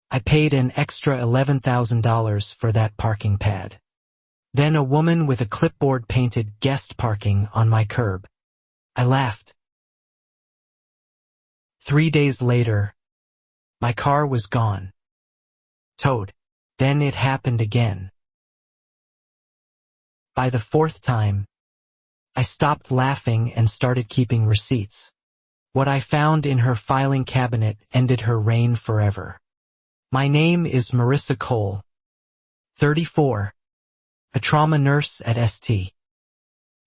I paid an extra $11,000 for that parking pad. Then a woman with a clipboard painted "guest parking" on my curb. I laughed. 3 days later, my car was gone. Towed. Then it happened again. By the fourth time, I stopped laughing and started keeping receipts. What I found in her filing cabinet ended her reign forever. My name is Marissa Cole, 34, a trauma nurse at St.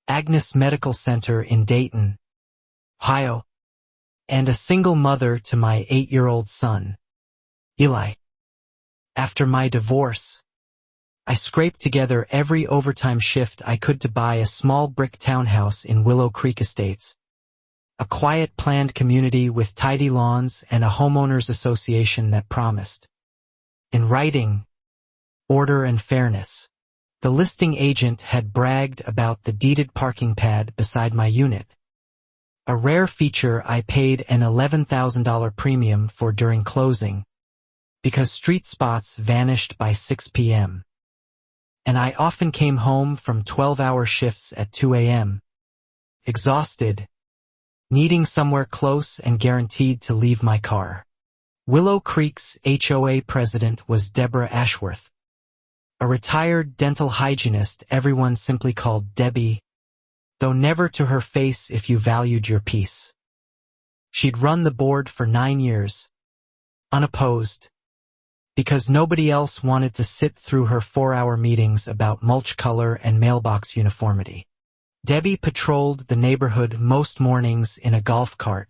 Agnes Medical Center in Dayton, Ohio, and a single mother to my 8-year-old son, Eli. After my divorce, I scraped together every overtime shift I could to buy a small brick townhouse in Willow Creek Estates, a quiet planned community with tidy lawns and a homeowners association that promised, in writing, order and fairness. The listing agent had bragged about the deeded parking pad beside my unit, a rare feature I paid an $11,000 premium for during closing, because street spots vanished by 6 p.m. And I often came home from 12-hour shifts at 2 a.m., exhausted, needing somewhere close and guaranteed to leave my car. Willow Creek's HOA president was Deborah Ashworth, a retired dental hygienist everyone simply called Debbie, though never to her face if you valued your peace. She'd run the board for 9 years, unopposed, because nobody else wanted to sit through her 4-hour meetings about mulch color and mailbox uniformity. Debbie patrolled the neighborhood most mornings in a golf cart,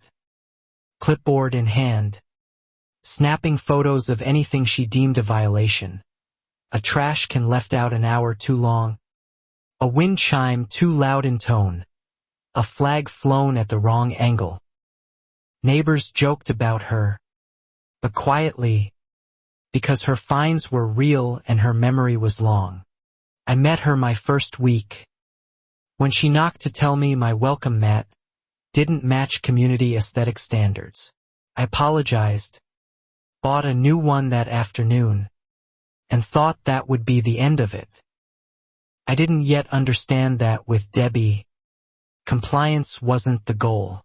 clipboard in hand, snapping photos of anything she deemed a violation. A trash can left out an hour too long, a wind chime too loud in tone, a flag flown at the wrong angle. Neighbors joked about her, but quietly, because her fines were real and her memory was long. I met her my first week. When she knocked to tell me my welcome mat didn't match community aesthetic standards, I apologized, bought a new one that afternoon, and thought that would be the end of it. I didn't yet understand that with Debbie, compliance wasn't the goal.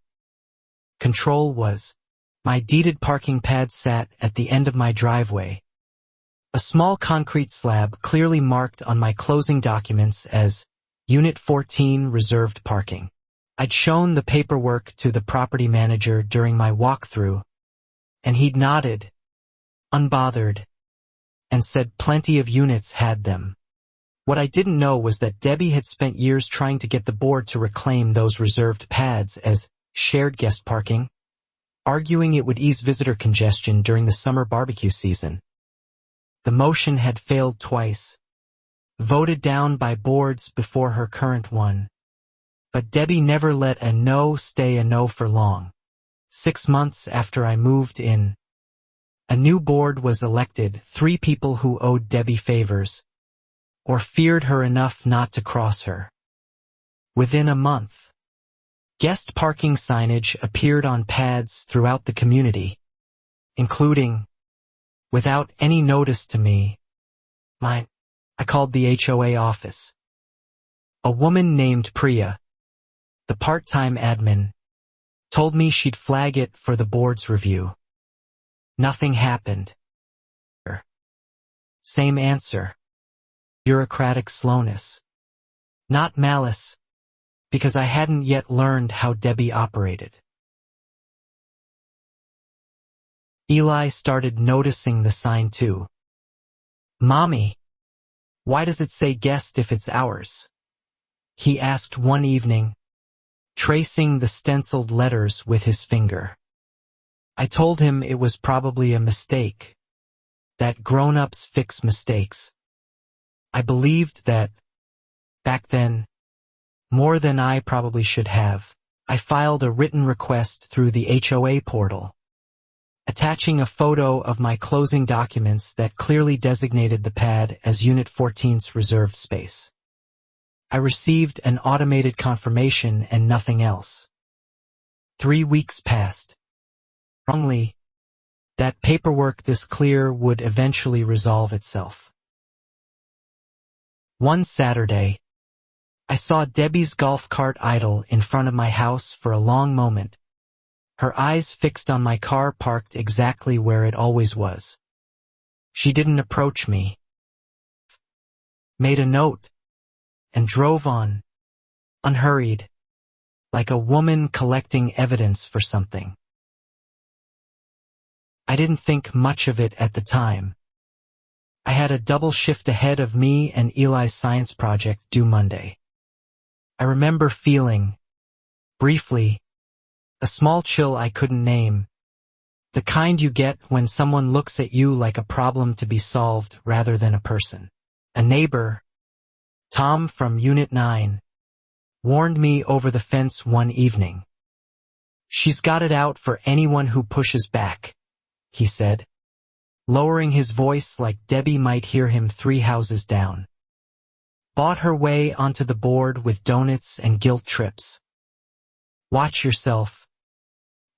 Control was. My deeded parking pad sat at the end of my driveway, a small concrete slab clearly marked on my closing documents as Unit 14 reserved parking. I'd shown the paperwork to the property manager during my walkthrough, and he'd nodded, unbothered, and said plenty of units had them. What I didn't know was that Debbie had spent years trying to get the board to reclaim those reserved pads as shared guest parking, arguing it would ease visitor congestion during the summer barbecue season. The motion had failed twice, voted down by boards before her current one. But Debbie never let a no stay a no for long. 6 months after I moved in, a new board was elected, 3 people who owed Debbie favors, or feared her enough not to cross her. Within a month, guest parking signage appeared on pads throughout the community, including, without any notice to me, mine. I called the HOA office. A woman named Priya, the part-time admin, told me she'd flag it for the board's review. Nothing happened. Same answer. Bureaucratic slowness. Not malice, because I hadn't yet learned how Debbie operated. Eli started noticing the sign too. "Mommy, why does it say guest if it's ours?" he asked one evening, tracing the stenciled letters with his finger. I told him it was probably a mistake, that grown-ups fix mistakes. I believed that, back then, more than I probably should have. I filed a written request through the HOA portal, attaching a photo of my closing documents that clearly designated the pad as Unit 14's reserved space. I received an automated confirmation and nothing else. 3 weeks passed. Wrongly, That paperwork this clear would eventually resolve itself. One Saturday, I saw Debbie's golf cart idle in front of my house for a long moment, her eyes fixed on my car parked exactly where it always was. She didn't approach me, made a note, and drove on, unhurried, like a woman collecting evidence for something. I didn't think much of it at the time. I had a double shift ahead of me and Eli's science project due Monday. I remember feeling, briefly, a small chill I couldn't name, the kind you get when someone looks at you like a problem to be solved rather than a person. A neighbor, Tom from Unit 9, warned me over the fence one evening. "She's got it out for anyone who pushes back," he said, lowering his voice like Debbie might hear him 3 houses down. "Bought her way onto the board with donuts and guilt trips. Watch yourself."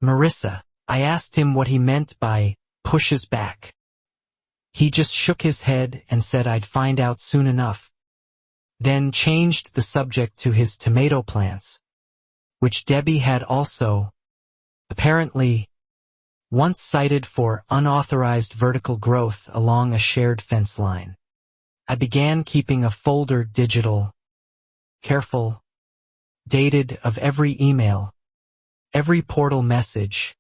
"Marissa," I asked him what he meant by pushes back. He just shook his head and said I'd find out soon enough, then changed the subject to his tomato plants, which Debbie had also, apparently, once cited for unauthorized vertical growth along a shared fence line. I began keeping a folder digital, careful, dated of every email, every portal message,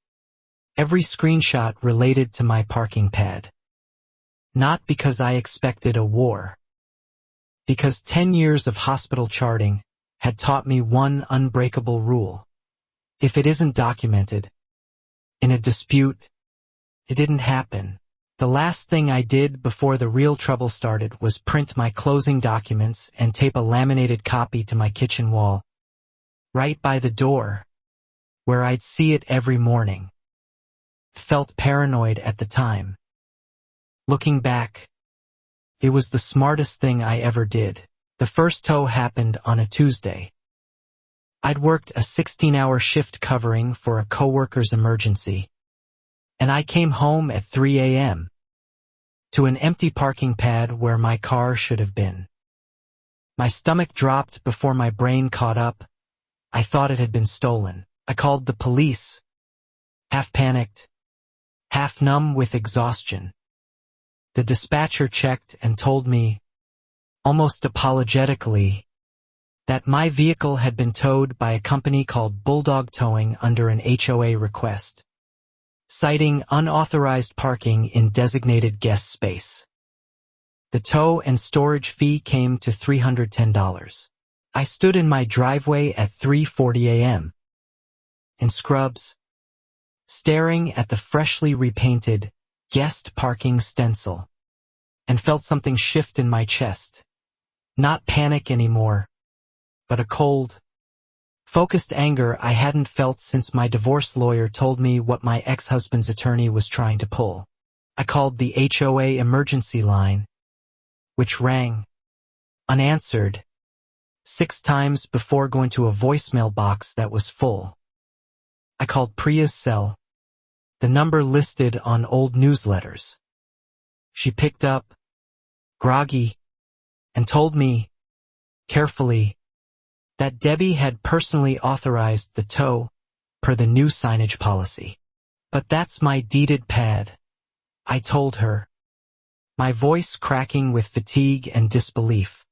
every screenshot related to my parking pad. Not because I expected a war. Because 10 years of hospital charting had taught me one unbreakable rule. If it isn't documented, in a dispute, it didn't happen. The last thing I did before the real trouble started was print my closing documents and tape a laminated copy to my kitchen wall, right by the door, where I'd see it every morning. Felt paranoid at the time. Looking back, it was the smartest thing I ever did. The first tow happened on a Tuesday. I'd worked a 16-hour shift covering for a coworker's emergency, and I came home at 3 a.m. to an empty parking pad where my car should have been. My stomach dropped before my brain caught up. I thought it had been stolen. I called the police, half panicked, half numb with exhaustion. The dispatcher checked and told me, almost apologetically, that my vehicle had been towed by a company called Bulldog Towing under an HOA request, citing unauthorized parking in designated guest space. The tow and storage fee came to $310. I stood in my driveway at 3:40 a.m. in scrubs, staring at the freshly repainted guest parking stencil, and felt something shift in my chest. Not panic anymore, but a cold, focused anger I hadn't felt since my divorce lawyer told me what my ex-husband's attorney was trying to pull. I called the HOA emergency line, which rang, unanswered, 6 times before going to a voicemail box that was full. I called Priya's cell, the number listed on old newsletters. She picked up, groggy, and told me, carefully, that Debbie had personally authorized the tow, per the new signage policy. "But that's my deeded pad," I told her, my voice cracking with fatigue and disbelief.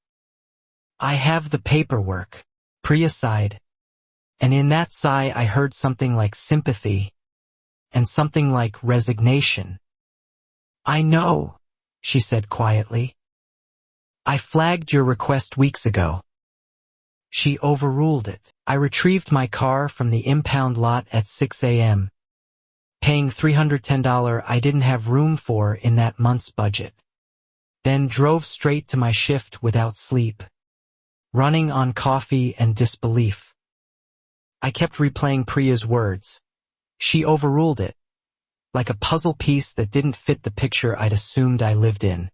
"I have the paperwork." Priya sighed, and in that sigh I heard something like sympathy, and something like resignation. "I know," she said quietly. "I flagged your request weeks ago." She overruled it. I retrieved my car from the impound lot at 6 a.m., paying $310 I didn't have room for in that month's budget. Then drove straight to my shift without sleep, running on coffee and disbelief. I kept replaying Priya's words. She overruled it, like a puzzle piece that didn't fit the picture I'd assumed I lived in.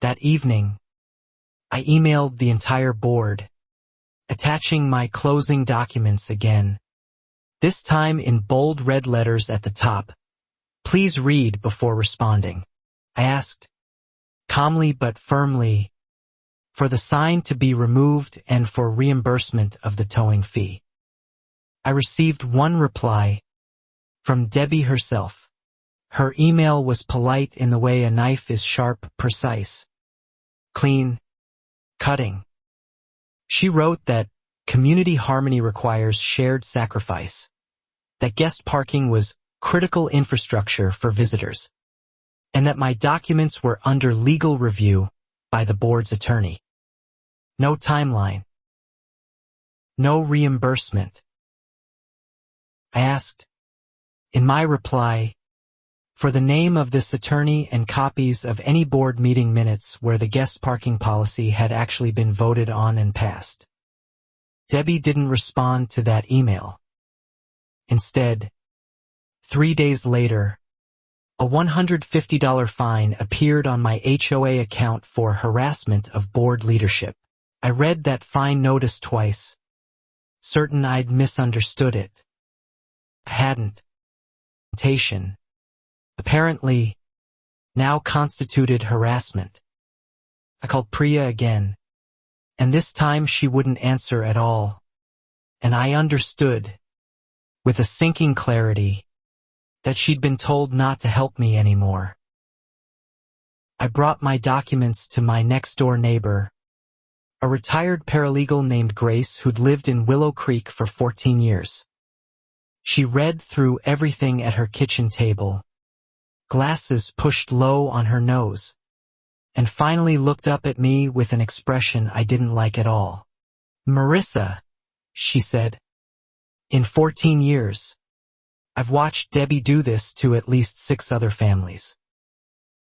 That evening, I emailed the entire board, attaching my closing documents again, this time in bold red letters at the top, Please read before responding. I asked, calmly but firmly, for the sign to be removed and for reimbursement of the towing fee. I received one reply from Debbie herself. Her email was polite in the way a knife is sharp, precise, clean, cutting. She wrote that community harmony requires shared sacrifice, that guest parking was critical infrastructure for visitors, and that my documents were under legal review by the board's attorney. No timeline. No reimbursement. I asked, in my reply, for the name of this attorney and copies of any board meeting minutes where the guest parking policy had actually been voted on and passed. Debbie didn't respond to that email. Instead, 3 days later, a $150 fine appeared on my HOA account for harassment of board leadership. I read that fine notice twice, certain I'd misunderstood it. I hadn't. Confrontation, apparently, now constituted harassment. I called Priya again, and this time she wouldn't answer at all, and I understood, with a sinking clarity, that she'd been told not to help me anymore. I brought my documents to my next-door neighbor, a retired paralegal named Grace who'd lived in Willow Creek for 14 years. She read through everything at her kitchen table, glasses pushed low on her nose, and finally looked up at me with an expression I didn't like at all. "Marissa," she said, "in 14 years, I've watched Debbie do this to at least 6 other families.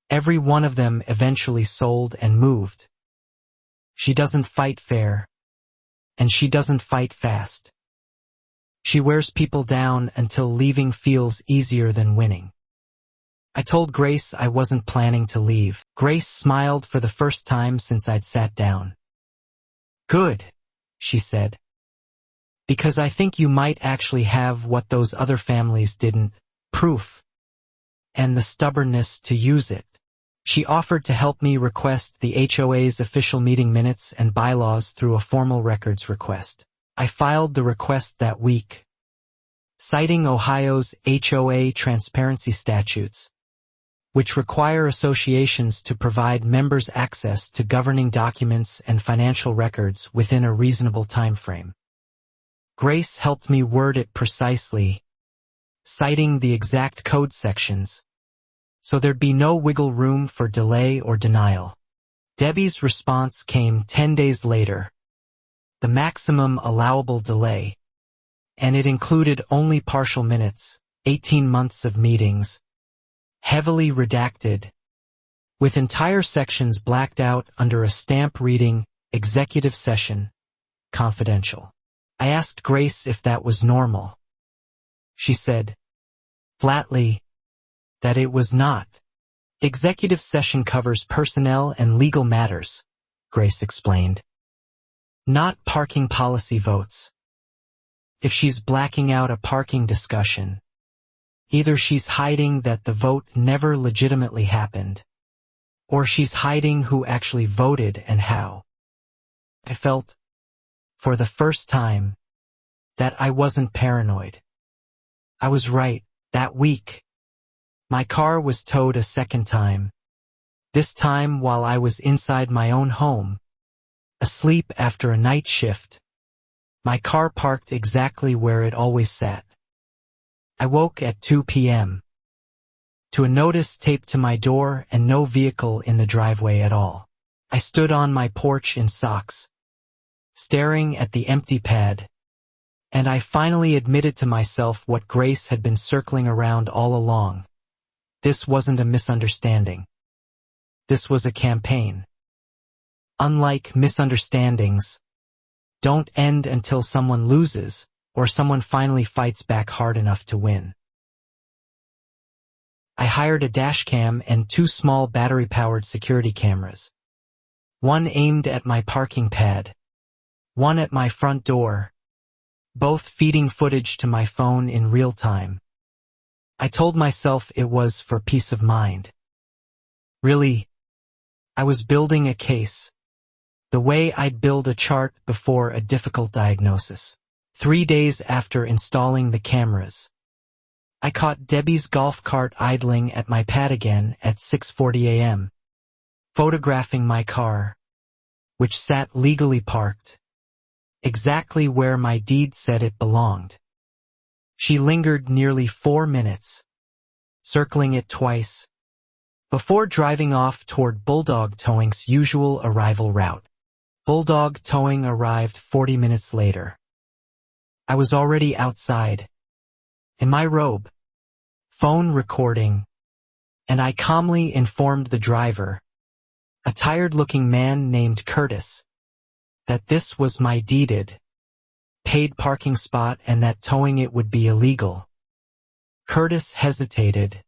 Every one of them eventually sold and moved. She doesn't fight fair, and she doesn't fight fast. She wears people down until leaving feels easier than winning." I told Grace I wasn't planning to leave. Grace smiled for the first time since I'd sat down. "Good," she said, "because I think you might actually have what those other families didn't, proof, and the stubbornness to use it." She offered to help me request the HOA's official meeting minutes and bylaws through a formal records request. I filed the request that week, citing Ohio's HOA transparency statutes, which require associations to provide members access to governing documents and financial records within a reasonable time frame. Grace helped me word it precisely, citing the exact code sections, so there'd be no wiggle room for delay or denial. Debbie's response came 10 days later, the maximum allowable delay, and it included only partial minutes, 18 months of meetings, heavily redacted, with entire sections blacked out under a stamp reading, "Executive Session, Confidential." I asked Grace if that was normal. She said, flatly, that it was not. "Executive session covers personnel and legal matters," Grace explained, "not parking policy votes. If she's blacking out a parking discussion, either she's hiding that the vote never legitimately happened, or she's hiding who actually voted and how." I felt, for the first time, that I wasn't paranoid. I was right. That week, my car was towed a second time, this time while I was inside my own home, asleep after a night shift. My car parked exactly where it always sat. I woke at 2 p.m. to a notice taped to my door and no vehicle in the driveway at all. I stood on my porch in socks, staring at the empty pad, and I finally admitted to myself what Grace had been circling around all along. This wasn't a misunderstanding. This was a campaign. Unlike misunderstandings, don't end until someone loses or someone finally fights back hard enough to win. I hired a dashcam and 2 small battery-powered security cameras. One aimed at my parking pad, one at my front door, both feeding footage to my phone in real time. I told myself it was for peace of mind. Really, I was building a case, the way I'd build a chart before a difficult diagnosis. 3 days after installing the cameras, I caught Debbie's golf cart idling at my pad again at 6:40 a.m., photographing my car, which sat legally parked, exactly where my deed said it belonged. She lingered nearly 4 minutes, circling it twice, before driving off toward Bulldog Towing's usual arrival route. Bulldog Towing arrived 40 minutes later. I was already outside, in my robe, phone recording, and I calmly informed the driver, a tired-looking man named Curtis, that this was my deeded, paid parking spot and that towing it would be illegal. Curtis hesitated,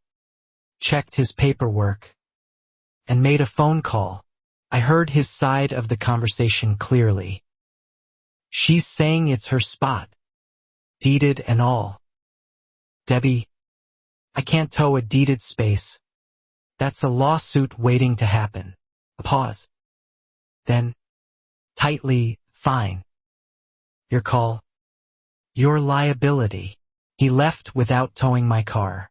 checked his paperwork, and made a phone call. I heard his side of the conversation clearly. She's saying it's her spot, deeded and all. Debbie, I can't tow a deeded space. That's a lawsuit waiting to happen. A pause. Then, tightly, fine. Your call. Your liability. He left without towing my car.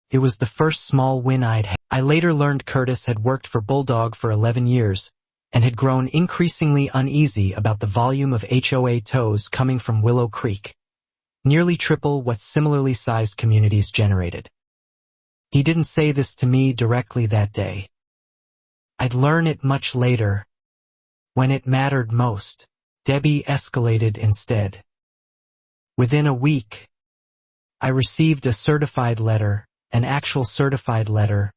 It was the first small win I'd had. I later learned Curtis had worked for Bulldog for 11 years and had grown increasingly uneasy about the volume of HOA tows coming from Willow Creek, nearly triple what similarly sized communities generated. He didn't say this to me directly that day. I'd learn it much later, when it mattered most. Debbie escalated instead. Within a week, I received a certified letter, an actual certified letter,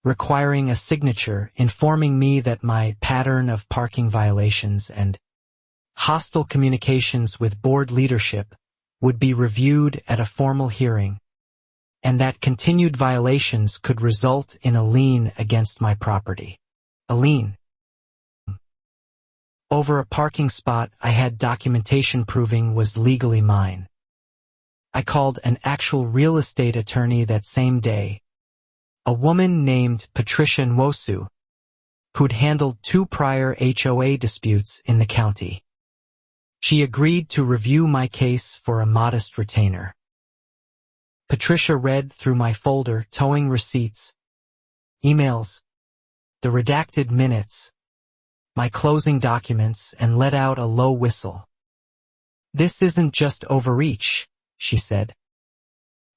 requiring a signature informing me that my pattern of parking violations and hostile communications with board leadership would be reviewed at a formal hearing, and that continued violations could result in a lien against my property. A lien over a parking spot I had documentation proving was legally mine. I called an actual real estate attorney that same day, a woman named Patricia Nwosu, who'd handled 2 prior HOA disputes in the county. She agreed to review my case for a modest retainer. Patricia read through my folder, towing receipts, emails, the redacted minutes, my closing documents, and let out a low whistle. This isn't just overreach, she said.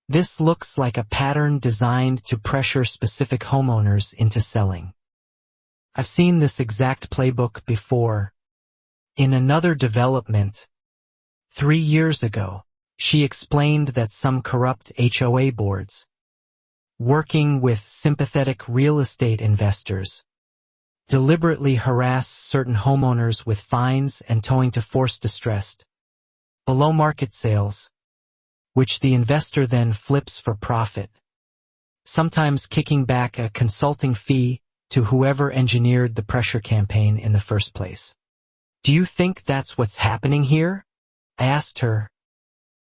This looks like a pattern designed to pressure specific homeowners into selling. I've seen this exact playbook before. In another development, 3 years ago, she explained that some corrupt HOA boards, working with sympathetic real estate investors, deliberately harass certain homeowners with fines and towing to force distressed, below-market sales, which the investor then flips for profit, sometimes kicking back a consulting fee to whoever engineered the pressure campaign in the first place. Do you think that's what's happening here? I asked her,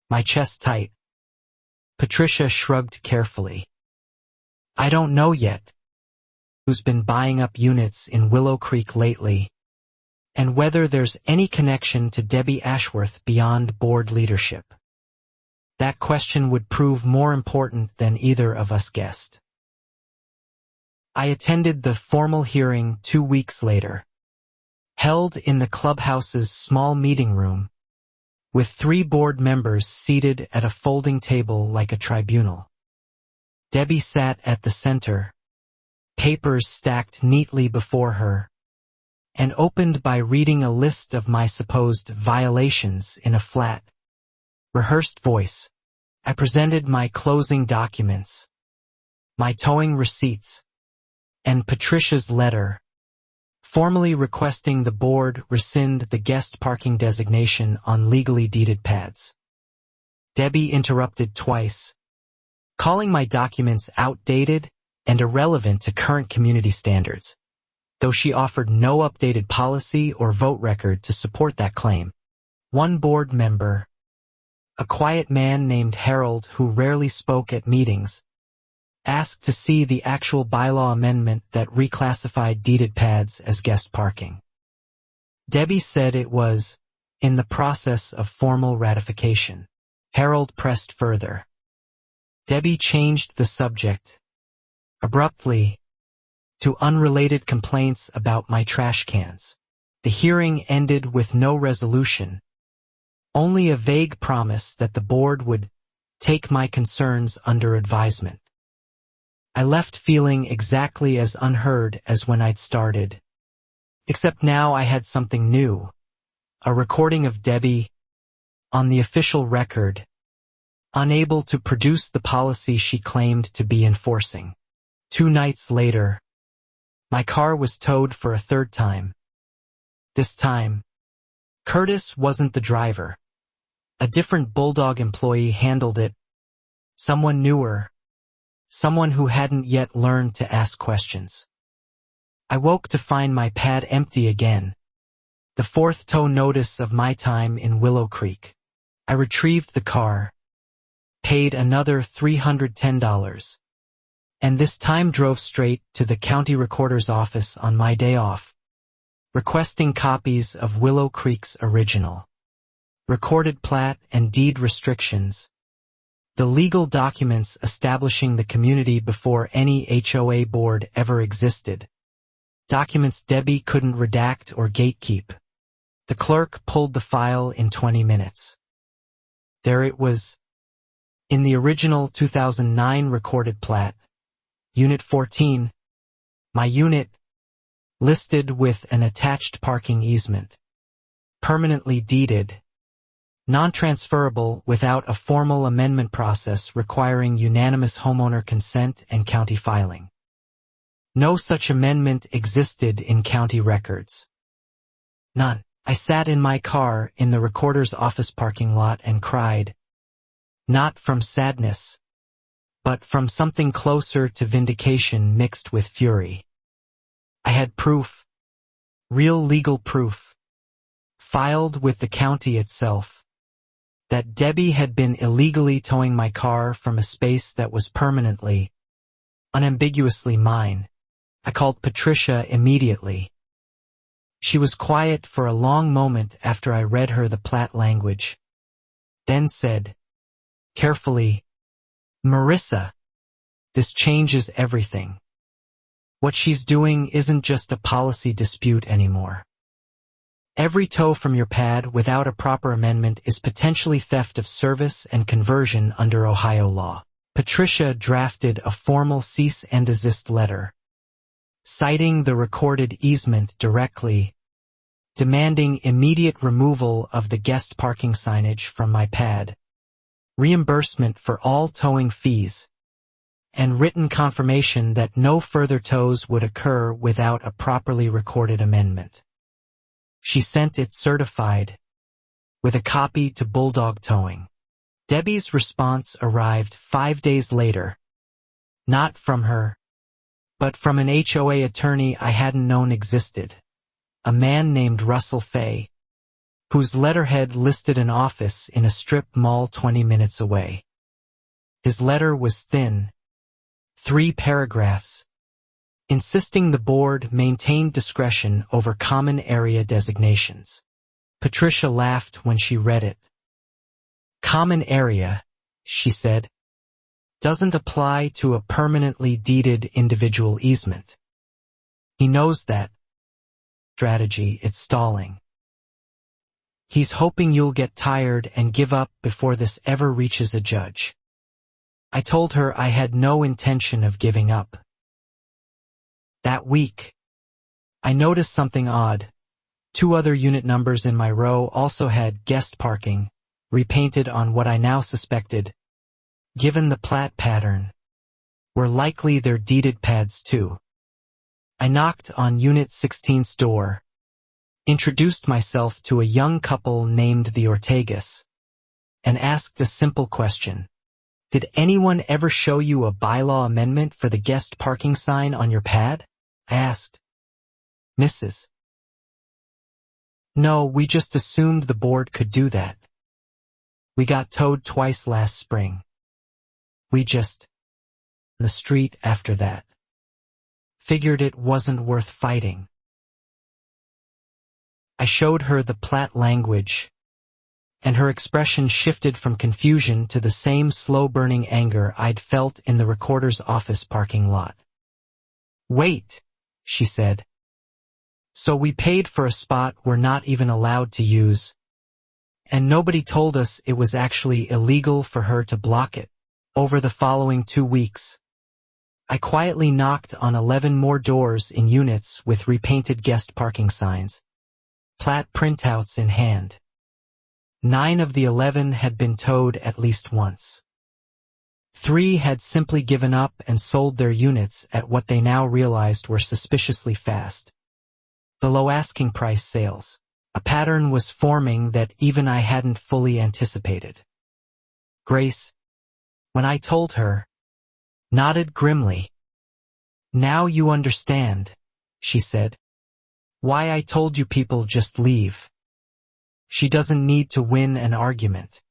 my chest tight. Patricia shrugged carefully. I don't know yet who's been buying up units in Willow Creek lately, and whether there's any connection to Debbie Ashworth beyond board leadership. That question would prove more important than either of us guessed. I attended the formal hearing 2 weeks later, held in the clubhouse's small meeting room, with 3 board members seated at a folding table like a tribunal. Debbie sat at the center, papers stacked neatly before her, and opened by reading a list of my supposed violations in a flat, rehearsed voice. I presented my closing documents, my towing receipts, and Patricia's letter, formally requesting the board rescind the guest parking designation on legally deeded pads. Debbie interrupted twice, calling my documents outdated and irrelevant to current community standards, though she offered no updated policy or vote record to support that claim. One board member, a quiet man named Harold who rarely spoke at meetings, asked to see the actual bylaw amendment that reclassified deeded pads as guest parking. Debbie said it was in the process of formal ratification. Harold pressed further. Debbie changed the subject, abruptly, to unrelated complaints about my trash cans. The hearing ended with no resolution, only a vague promise that the board would take my concerns under advisement. I left feeling exactly as unheard as when I'd started, except now I had something new, a recording of Debbie, on the official record, unable to produce the policy she claimed to be enforcing. 2 nights later, my car was towed for a third time. This time, Curtis wasn't the driver. A different Bulldog employee handled it, someone newer, someone who hadn't yet learned to ask questions. I woke to find my pad empty again, the 4th tow notice of my time in Willow Creek. I retrieved the car, paid another $310, and this time drove straight to the county recorder's office on my day off, requesting copies of Willow Creek's original recorded plat and deed restrictions, the legal documents establishing the community before any HOA board ever existed, documents Debbie couldn't redact or gatekeep. The clerk pulled the file in 20 minutes. There it was, in the original 2009 recorded plat, Unit 14, my unit, listed with an attached parking easement, permanently deeded, non-transferable without a formal amendment process requiring unanimous homeowner consent and county filing. No such amendment existed in county records. None. I sat in my car in the recorder's office parking lot and cried, not from sadness, but from something closer to vindication mixed with fury. I had proof, real legal proof, filed with the county itself, that Debbie had been illegally towing my car from a space that was permanently, unambiguously mine. I called Patricia immediately. She was quiet for a long moment after I read her the plat language, then said, carefully, "Marissa, this changes everything. What she's doing isn't just a policy dispute anymore. Every tow from your pad without a proper amendment is potentially theft of service and conversion under Ohio law." Patricia drafted a formal cease and desist letter, citing the recorded easement directly, demanding immediate removal of the guest parking signage from my pad, reimbursement for all towing fees, and written confirmation that no further tows would occur without a properly recorded amendment. She sent it certified, with a copy to Bulldog Towing. Debbie's response arrived 5 days later, not from her, but from an HOA attorney I hadn't known existed, a man named Russell Fay, whose letterhead listed an office in a strip mall 20 minutes away. His letter was thin, 3 paragraphs, insisting the board maintain discretion over common area designations. Patricia laughed when she read it. "Common area," she said, "doesn't apply to a permanently deeded individual easement. He knows that. Strategy, it's stalling. He's hoping you'll get tired and give up before this ever reaches a judge." I told her I had no intention of giving up. That week, I noticed something odd. 2 other unit numbers in my row also had guest parking, repainted on what I now suspected, given the plat pattern, were likely their deeded pads too. I knocked on Unit 16's door, introduced myself to a young couple named the Ortegas, and asked a simple question. "Did anyone ever show you a bylaw amendment for the guest parking sign on your pad?" I asked. "Mrs. No, we just assumed the board could do that." We got towed twice last spring. We just, the street after that. Figured it wasn't worth fighting. I showed her the Platte language, and her expression shifted from confusion to the same slow-burning anger I'd felt in the recorder's office parking lot. "Wait," she said. "So we paid for a spot we're not even allowed to use, and nobody told us it was actually illegal for her to block it." Over the following 2 weeks, I quietly knocked on 11 more doors in units with repainted guest parking signs, Platte printouts in hand. 9 of the 11 had been towed at least once. 3 had simply given up and sold their units at what they now realized were suspiciously fast, below asking price sales. A pattern was forming that even I hadn't fully anticipated. Grace, when I told her, nodded grimly. "Now you understand," she said, "why I told you people just leave. She doesn't need to win an argument.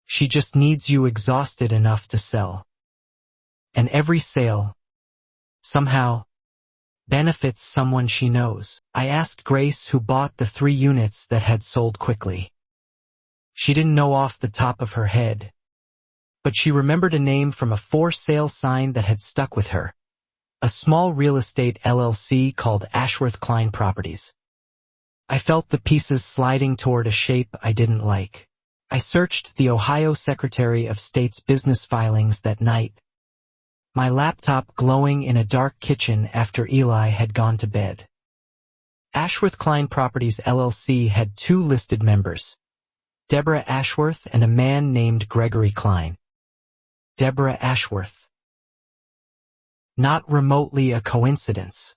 She just needs you exhausted enough to sell. And every sale, somehow, benefits someone she knows." I asked Grace who bought the 3 units that had sold quickly. She didn't know off the top of her head, but she remembered a name from a for-sale sign that had stuck with her, a small real estate LLC called Ashworth Klein Properties. I felt the pieces sliding toward a shape I didn't like. I searched the Ohio Secretary of State's business filings that night, my laptop glowing in a dark kitchen after Eli had gone to bed. Ashworth Klein Properties LLC had 2 listed members, Deborah Ashworth and a man named Gregory Klein. Deborah Ashworth. Not remotely a coincidence.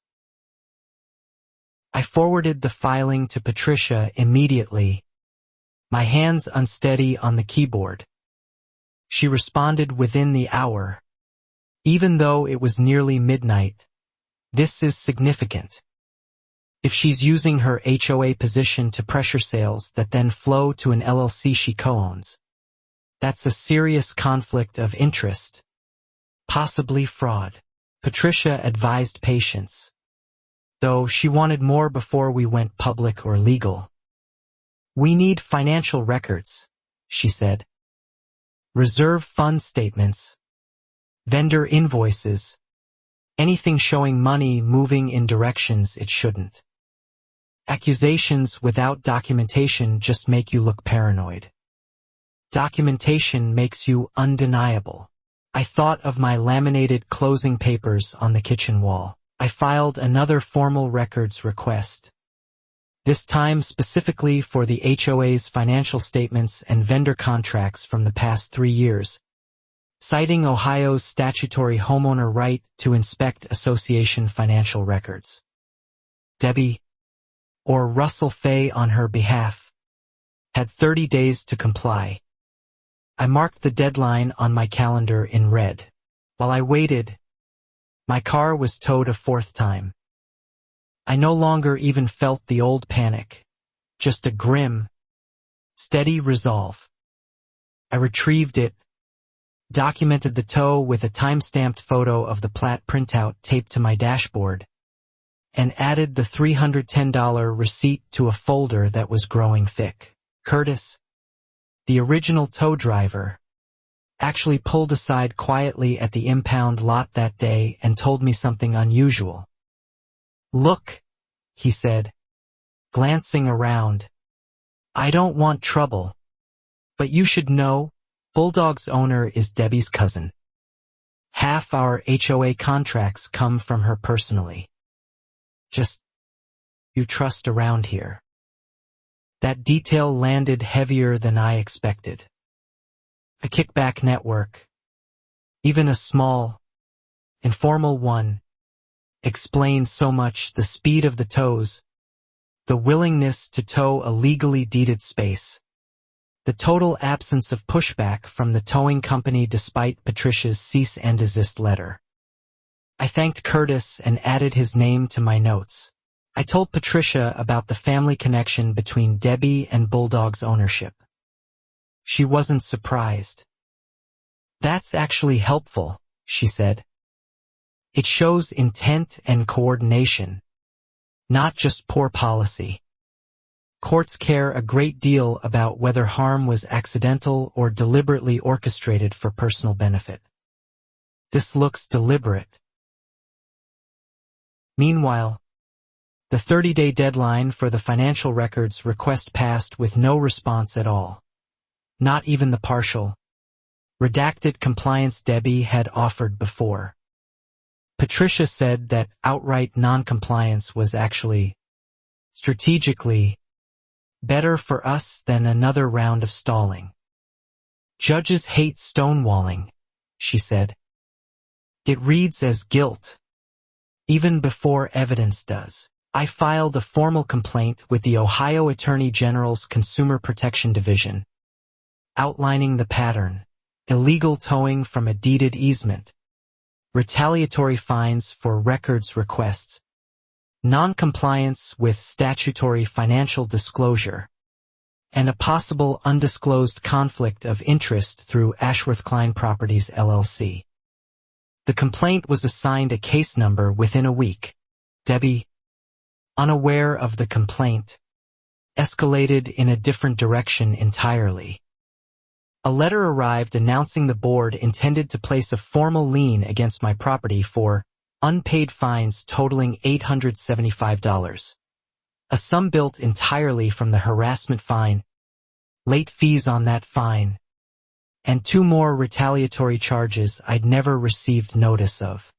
I forwarded the filing to Patricia immediately, my hands unsteady on the keyboard. She responded within the hour. "Even though it was nearly midnight, this is significant. If she's using her HOA position to pressure sales that then flow to an LLC she co-owns, that's a serious conflict of interest, possibly fraud." Patricia advised patience, though she wanted more before we went public or legal. "We need financial records," she said. "Reserve fund statements, vendor invoices, anything showing money moving in directions it shouldn't. Accusations without documentation just make you look paranoid. Documentation makes you undeniable." I thought of my laminated closing papers on the kitchen wall. I filed another formal records request, this time specifically for the HOA's financial statements and vendor contracts from the past 3 years, citing Ohio's statutory homeowner right to inspect association financial records. Debbie, or Russell Fay on her behalf, had 30 days to comply. I marked the deadline on my calendar in red. While I waited, my car was towed a 4th time. I no longer even felt the old panic, just a grim, steady resolve. I retrieved it, documented the tow with a time-stamped photo of the Platte printout taped to my dashboard, and added the $310 receipt to a folder that was growing thick. Curtis, the original tow driver, actually pulled aside quietly at the impound lot that day and told me something unusual. "Look," he said, glancing around, "I don't want trouble, but you should know, Bulldog's owner is Debbie's cousin. Half our HOA contracts come from her personally. Just, you trust around here." That detail landed heavier than I expected. A kickback network, even a small, informal one, explained so much: the speed of the tows, the willingness to tow a legally deeded space, the total absence of pushback from the towing company despite Patricia's cease and desist letter. I thanked Curtis and added his name to my notes. I told Patricia about the family connection between Debbie and Bulldog's ownership. She wasn't surprised. "That's actually helpful," she said. "It shows intent and coordination, not just poor policy. Courts care a great deal about whether harm was accidental or deliberately orchestrated for personal benefit. This looks deliberate." Meanwhile, the 30-day deadline for the financial records request passed with no response at all. Not even the partial, redacted compliance Debbie had offered before. Patricia said that outright non-compliance was actually, strategically, better for us than another round of stalling. "Judges hate stonewalling," she said. "It reads as guilt, even before evidence does." I filed a formal complaint with the Ohio Attorney General's Consumer Protection Division, outlining the pattern: illegal towing from a deeded easement, retaliatory fines for records requests, non-compliance with statutory financial disclosure, and a possible undisclosed conflict of interest through Ashworth Klein Properties LLC. The complaint was assigned a case number within a week. Debbie, unaware of the complaint, escalated in a different direction entirely. A letter arrived announcing the board intended to place a formal lien against my property for unpaid fines totaling $875, a sum built entirely from the harassment fine, late fees on that fine, and 2 more retaliatory charges I'd never received notice of.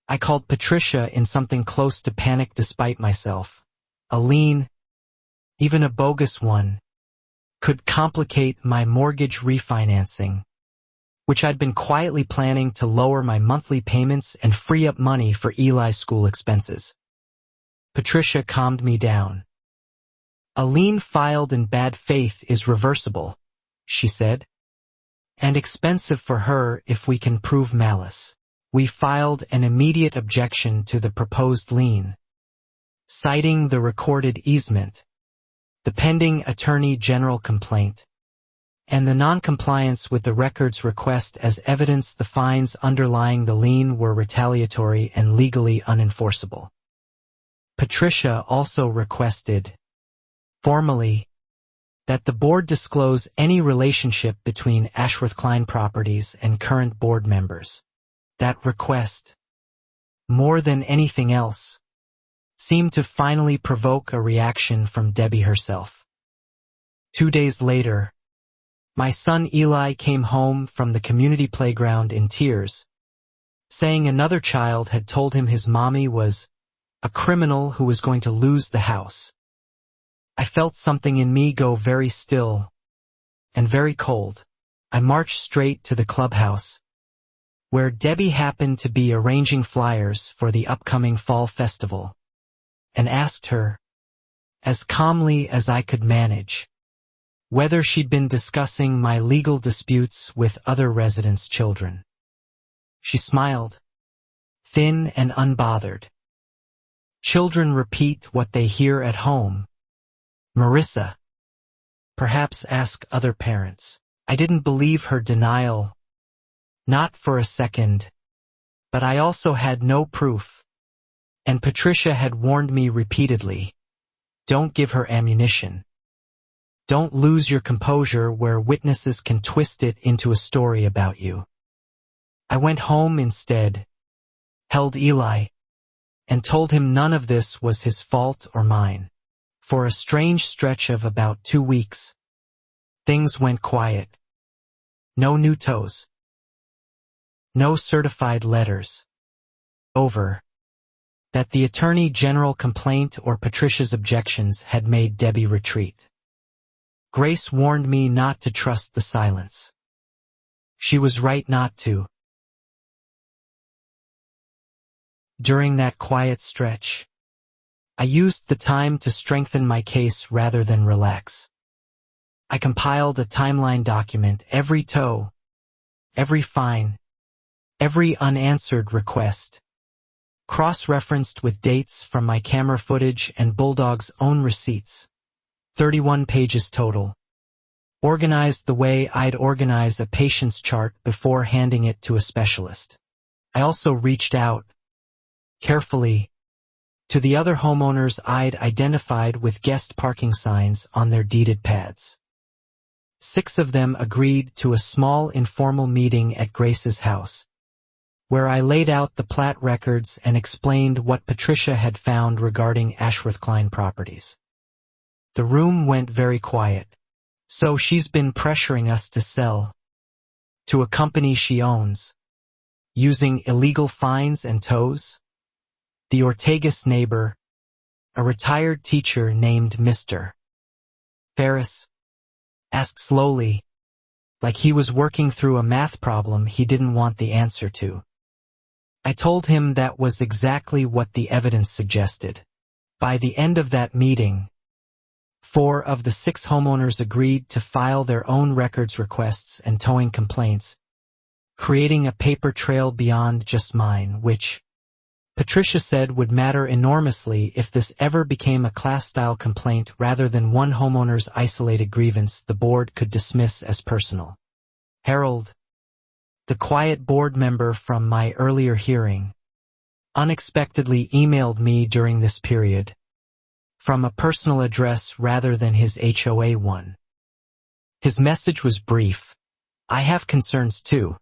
I called Patricia in something close to panic despite myself. A lien, even a bogus one, could complicate my mortgage refinancing, which I'd been quietly planning to lower my monthly payments and free up money for Eli's school expenses. Patricia calmed me down. "A lien filed in bad faith is reversible," she said, "and expensive for her if we can prove malice." We filed an immediate objection to the proposed lien, citing the recorded easement, the pending Attorney General complaint, and the non-compliance with the records request as evidence the fines underlying the lien were retaliatory and legally unenforceable. Patricia also requested, formally, that the board disclose any relationship between Ashworth Klein Properties and current board members. That request, more than anything else, seemed to finally provoke a reaction from Debbie herself. 2 days later, my son Eli came home from the community playground in tears, saying another child had told him his mommy was a criminal who was going to lose the house. I felt something in me go very still and very cold. I marched straight to the clubhouse, where Debbie happened to be arranging flyers for the upcoming fall festival, and asked her, as calmly as I could manage, whether she'd been discussing my legal disputes with other residents' children. She smiled, thin and unbothered. "Children repeat what they hear at home, Marissa. Perhaps ask other parents." I didn't believe her denial, not for a second, but I also had no proof, and Patricia had warned me repeatedly, "Don't give her ammunition. Don't lose your composure where witnesses can twist it into a story about you." I went home instead, held Eli, and told him none of this was his fault or mine. For a strange stretch of about 2 weeks, things went quiet. No new tows. No certified letters. Over. That the Attorney General complaint or Patricia's objections had made Debbie retreat. Grace warned me not to trust the silence. She was right not to. During that quiet stretch, I used the time to strengthen my case rather than relax. I compiled a timeline document, every tow, every fine, every unanswered request, cross-referenced with dates from my camera footage and Bulldog's own receipts, 31 pages total, organized the way I'd organize a patient's chart before handing it to a specialist. I also reached out, carefully, to the other homeowners I'd identified with guest parking signs on their deeded pads. 6 of them agreed to a small informal meeting at Grace's house, where I laid out the plat records and explained what Patricia had found regarding Ashworth-Klein properties. The room went very quiet. So she's been pressuring us to sell to a company she owns, using illegal fines and tows? The Ortegas neighbor, a retired teacher named Mr. Ferris, asked slowly, like he was working through a math problem he didn't want the answer to. I told him that was exactly what the evidence suggested. By the end of that meeting, 4 of the 6 homeowners agreed to file their own records requests and towing complaints, creating a paper trail beyond just mine, which Patricia said would matter enormously if this ever became a class-style complaint rather than one homeowner's isolated grievance the board could dismiss as personal. Harold, the quiet board member from my earlier hearing, unexpectedly emailed me during this period, from a personal address rather than his HOA one. His message was brief. I have concerns too.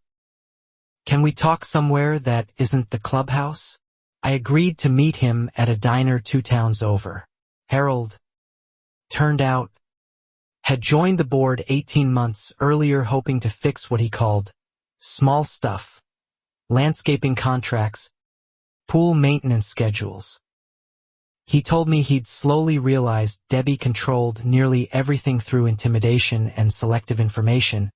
Can we talk somewhere that isn't the clubhouse? I agreed to meet him at a diner 2 towns over. Harold, turned out, had joined the board 18 months earlier hoping to fix what he called small stuff, landscaping contracts, pool maintenance schedules. He told me he'd slowly realized Debbie controlled nearly everything through intimidation and selective information,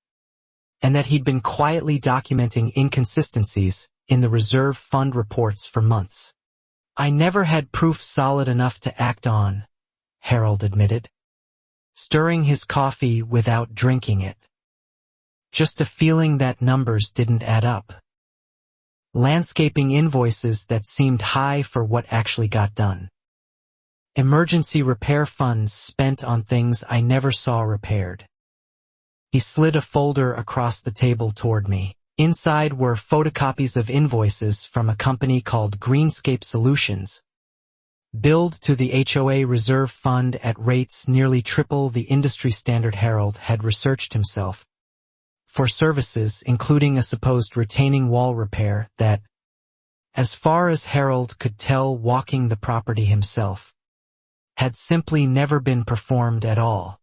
and that he'd been quietly documenting inconsistencies in the reserve fund reports for months. I never had proof solid enough to act on, Harold admitted, stirring his coffee without drinking it. Just a feeling that numbers didn't add up. Landscaping invoices that seemed high for what actually got done. Emergency repair funds spent on things I never saw repaired. He slid a folder across the table toward me. Inside were photocopies of invoices from a company called Greenscape Solutions, billed to the HOA reserve fund at rates nearly triple the industry standard. Harold had researched himself for services including a supposed retaining wall repair that, as far as Harold could tell walking the property himself, had simply never been performed at all.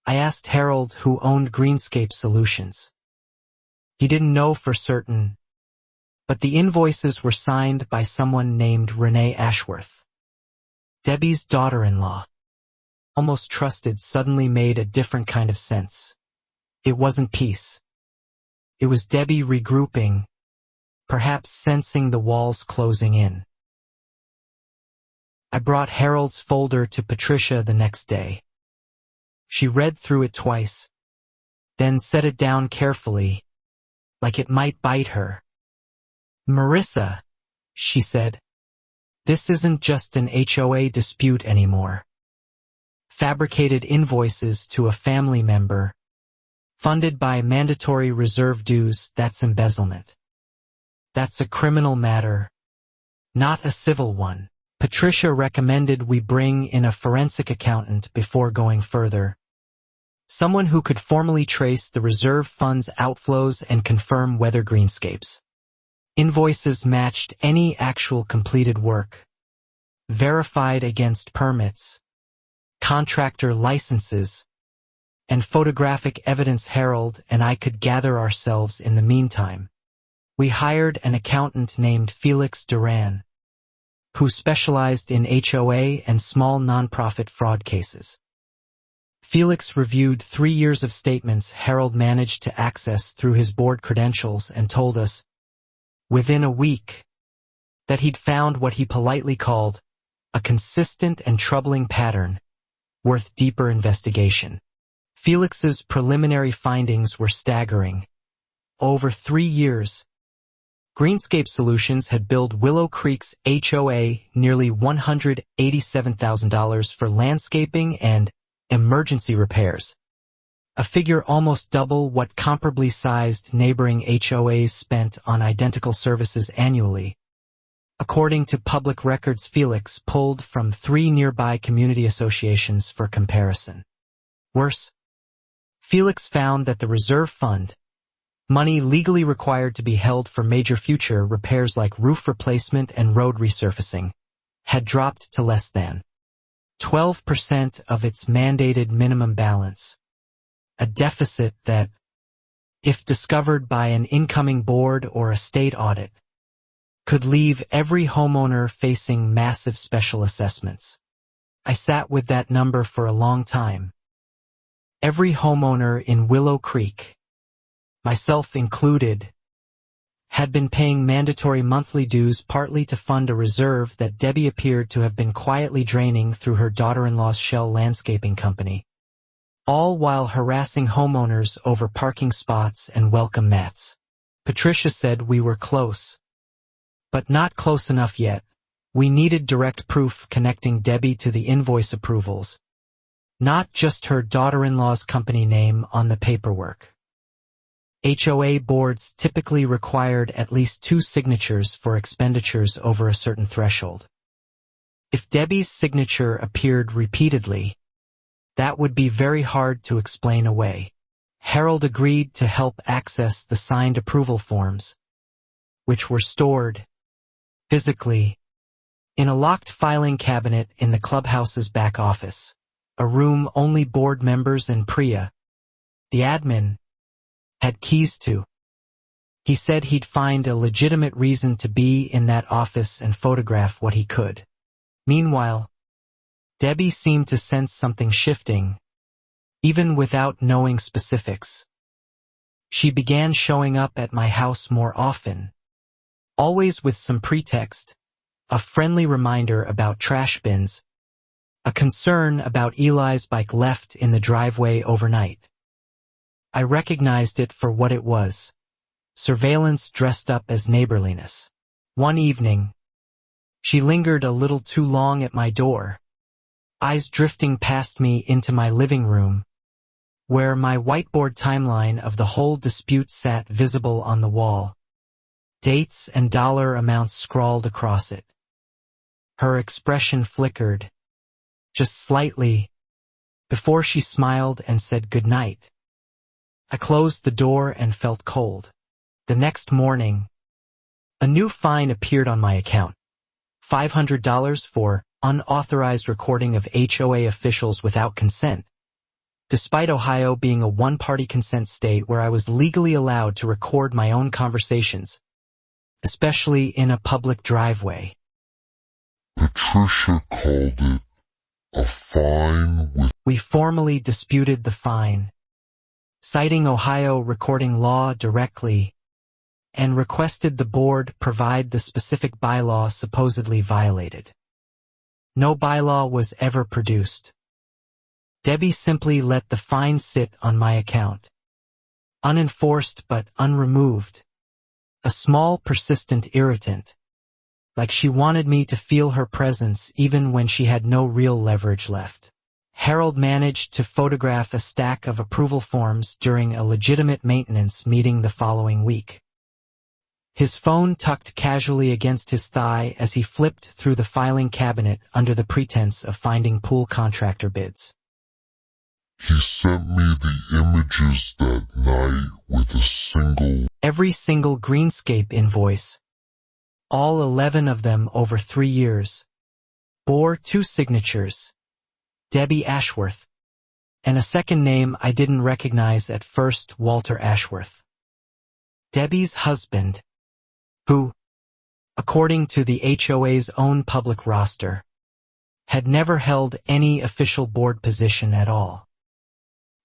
I asked Harold who owned Greenscape Solutions. He didn't know for certain, but the invoices were signed by someone named Renee Ashworth, Debbie's daughter-in-law. Almost trusted suddenly made a different kind of sense. It wasn't peace. It was Debbie regrouping, perhaps sensing the walls closing in. I brought Harold's folder to Patricia the next day. She read through it twice, then set it down carefully, like it might bite her. Marissa, she said, this isn't just an HOA dispute anymore. Fabricated invoices to a family member, funded by mandatory reserve dues, that's embezzlement. That's a criminal matter, not a civil one. Patricia recommended we bring in a forensic accountant before going further. Someone who could formally trace the reserve fund's outflows and confirm whether Greenscape's invoices matched any actual completed work, verified against permits, contractor licenses, and photographic evidence. Harold and I could gather ourselves in the meantime. We hired an accountant named Felix Duran, who specialized in HOA and small nonprofit fraud cases. Felix reviewed 3 years of statements Harold managed to access through his board credentials and told us, within a week, that he'd found what he politely called a consistent and troubling pattern worth deeper investigation. Felix's preliminary findings were staggering. Over 3 years, Greenscape Solutions had billed Willow Creek's HOA nearly $187,000 for landscaping and emergency repairs, a figure almost double what comparably sized neighboring HOAs spent on identical services annually, according to public records Felix pulled from 3 nearby community associations for comparison. Worse, Felix found that the reserve fund, money legally required to be held for major future repairs like roof replacement and road resurfacing, had dropped to less than 12% of its mandated minimum balance, a deficit that, if discovered by an incoming board or a state audit, could leave every homeowner facing massive special assessments. I sat with that number for a long time. Every homeowner in Willow Creek, myself included, had been paying mandatory monthly dues partly to fund a reserve that Debbie appeared to have been quietly draining through her daughter-in-law's shell landscaping company, all while harassing homeowners over parking spots and welcome mats. Patricia said we were close, but not close enough yet. We needed direct proof connecting Debbie to the invoice approvals, not just her daughter-in-law's company name on the paperwork. HOA boards typically required at least 2 signatures for expenditures over a certain threshold. If Debbie's signature appeared repeatedly, that would be very hard to explain away. Harold agreed to help access the signed approval forms, which were stored physically in a locked filing cabinet in the clubhouse's back office, a room only board members and Priya, the admin, had keys to. He said he'd find a legitimate reason to be in that office and photograph what he could. Meanwhile, Debbie seemed to sense something shifting, even without knowing specifics. She began showing up at my house more often, always with some pretext, a friendly reminder about trash bins, a concern about Eli's bike left in the driveway overnight. I recognized it for what it was, surveillance dressed up as neighborliness. One evening, she lingered a little too long at my door, eyes drifting past me into my living room, where my whiteboard timeline of the whole dispute sat visible on the wall, dates and dollar amounts scrawled across it. Her expression flickered, just slightly, before she smiled and said goodnight. I closed the door and felt cold. The next morning, a new fine appeared on my account. $500 for unauthorized recording of HOA officials without consent, despite Ohio being a one-party consent state where I was legally allowed to record my own conversations, especially in a public driveway. Patricia called it a fine with... We formally disputed the fine, citing Ohio recording law directly, and requested the board provide the specific bylaw supposedly violated. No bylaw was ever produced. Debbie simply let the fine sit on my account, unenforced but unremoved, a small persistent irritant, like she wanted me to feel her presence even when she had no real leverage left. Harold managed to photograph a stack of approval forms during a legitimate maintenance meeting the following week. His phone tucked casually against his thigh as he flipped through the filing cabinet under the pretense of finding pool contractor bids. He sent me the images that night with every single greenscape invoice, all 11 of them over 3 years, bore 2 signatures, Debbie Ashworth, and a second name I didn't recognize at first, Walter Ashworth. Debbie's husband, who, according to the HOA's own public roster, had never held any official board position at all.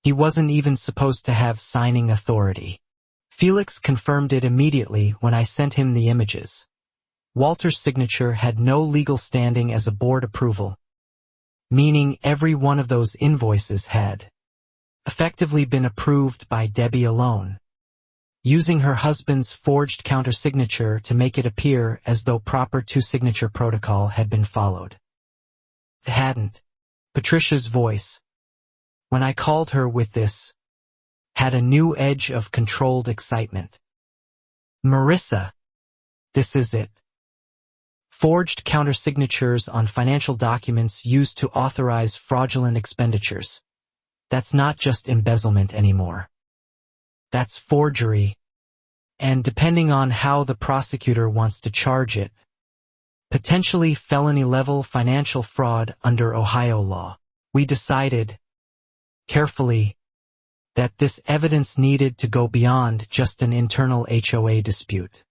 He wasn't even supposed to have signing authority. Felix confirmed it immediately when I sent him the images. Walter's signature had no legal standing as a board approval, meaning every one of those invoices had effectively been approved by Debbie alone, using her husband's forged countersignature to make it appear as though proper 2-signature protocol had been followed. It hadn't. Patricia's voice, when I called her with this, had a new edge of controlled excitement. Marissa, this is it. Forged countersignatures on financial documents used to authorize fraudulent expenditures. That's not just embezzlement anymore. That's forgery. And depending on how the prosecutor wants to charge it, potentially felony-level financial fraud under Ohio law. We decided, carefully, that this evidence needed to go beyond just an internal HOA dispute.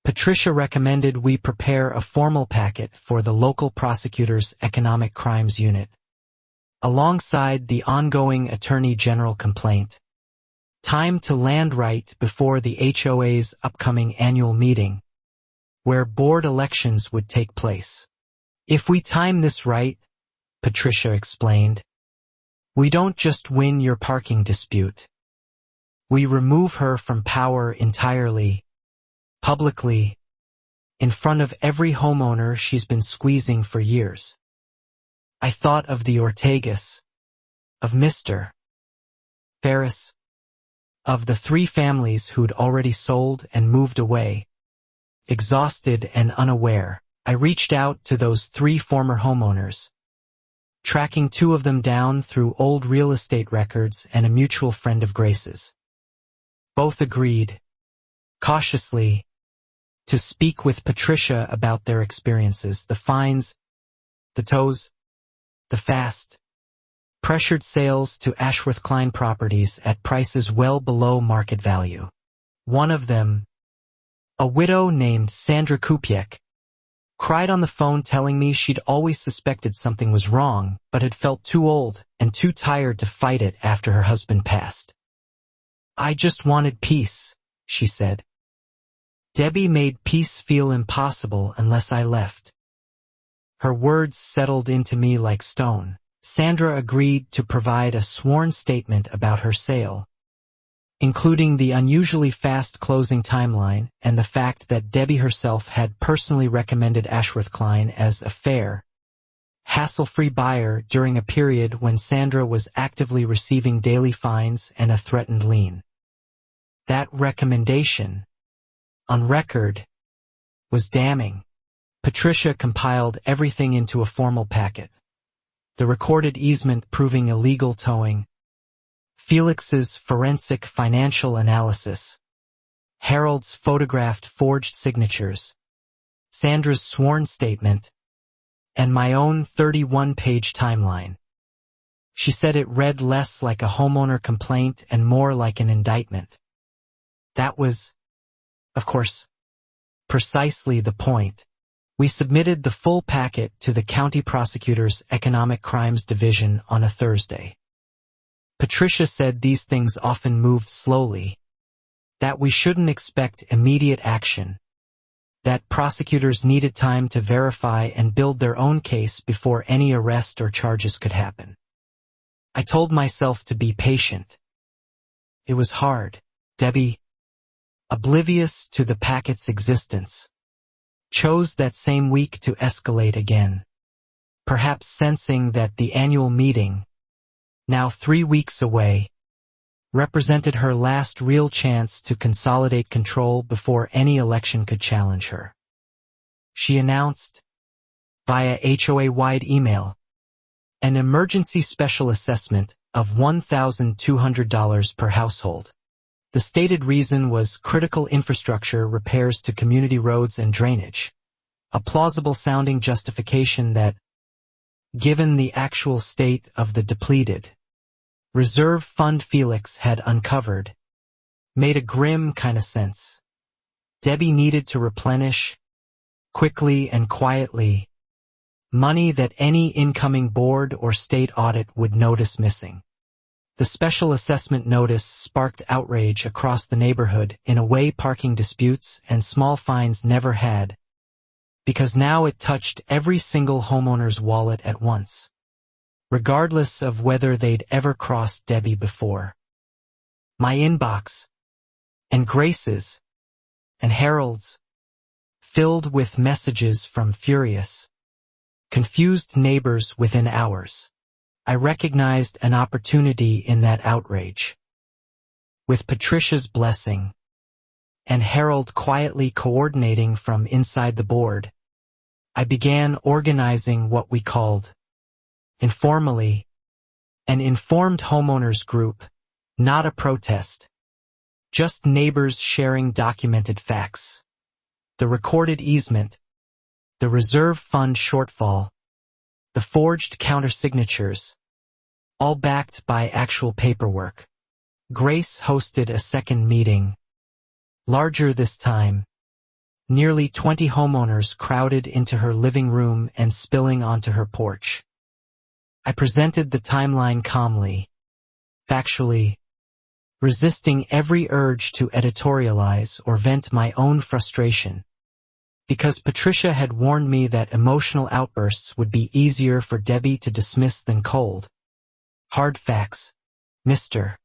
Patricia recommended we prepare a formal packet for the local prosecutor's Economic Crimes Unit, alongside the ongoing Attorney General complaint. Time to land right before the HOA's upcoming annual meeting, where board elections would take place. If we time this right, Patricia explained, we don't just win your parking dispute. We remove her from power entirely, publicly, in front of every homeowner she's been squeezing for years. I thought of the Ortegas, of Mr. Ferris, of the 3 families who'd already sold and moved away. Exhausted and unaware, I reached out to those 3 former homeowners, tracking 2 of them down through old real estate records and a mutual friend of Grace's. Both agreed, cautiously, to speak with Patricia about their experiences, the fines, the tows, the fast, pressured sales to Ashworth Klein properties at prices well below market value. One of them, a widow named Sandra Kupiec, cried on the phone telling me she'd always suspected something was wrong, but had felt too old and too tired to fight it after her husband passed. I just wanted peace, she said. Debbie made peace feel impossible unless I left. Her words settled into me like stone. Sandra agreed to provide a sworn statement about her sale, including the unusually fast closing timeline and the fact that Debbie herself had personally recommended Ashworth Klein as a fair, hassle-free buyer during a period when Sandra was actively receiving daily fines and a threatened lien. That recommendation, on record, was damning. Patricia compiled everything into a formal packet. The recorded easement proving illegal towing, Felix's forensic financial analysis, Harold's photographed forged signatures, Sandra's sworn statement, and my own 31-page timeline. She said it read less like a homeowner complaint and more like an indictment. That was, of course, precisely the point. We submitted the full packet to the county prosecutor's Economic Crimes Division on a Thursday. Patricia said these things often moved slowly, that we shouldn't expect immediate action, that prosecutors needed time to verify and build their own case before any arrest or charges could happen. I told myself to be patient. It was hard. Debbie, oblivious to the packet's existence, chose that same week to escalate again, perhaps sensing that the annual meeting, now 3 weeks away, represented her last real chance to consolidate control before any election could challenge her. She announced, via HOA-wide email, an emergency special assessment of $1,200 per household. The stated reason was critical infrastructure repairs to community roads and drainage, a plausible-sounding justification that, given the actual state of the depleted reserve fund Felix had uncovered, made a grim kind of sense. Debbie needed to replenish, quickly and quietly, money that any incoming board or state audit would notice missing. The special assessment notice sparked outrage across the neighborhood in a way parking disputes and small fines never had, because now it touched every single homeowner's wallet at once, regardless of whether they'd ever crossed Debbie before. My inbox, and Grace's, and Harold's, filled with messages from furious, confused neighbors within hours. I recognized an opportunity in that outrage. With Patricia's blessing, and Harold quietly coordinating from inside the board, I began organizing what we called, informally, an informed homeowners group, not a protest. Just neighbors sharing documented facts. The recorded easement, the reserve fund shortfall, the forged countersignatures, all backed by actual paperwork. Grace hosted a second meeting. Larger this time. Nearly 20 homeowners crowded into her living room and spilling onto her porch. I presented the timeline calmly, factually, resisting every urge to editorialize or vent my own frustration. Because Patricia had warned me that emotional outbursts would be easier for Debbie to dismiss than cold. Hard facts, Mr.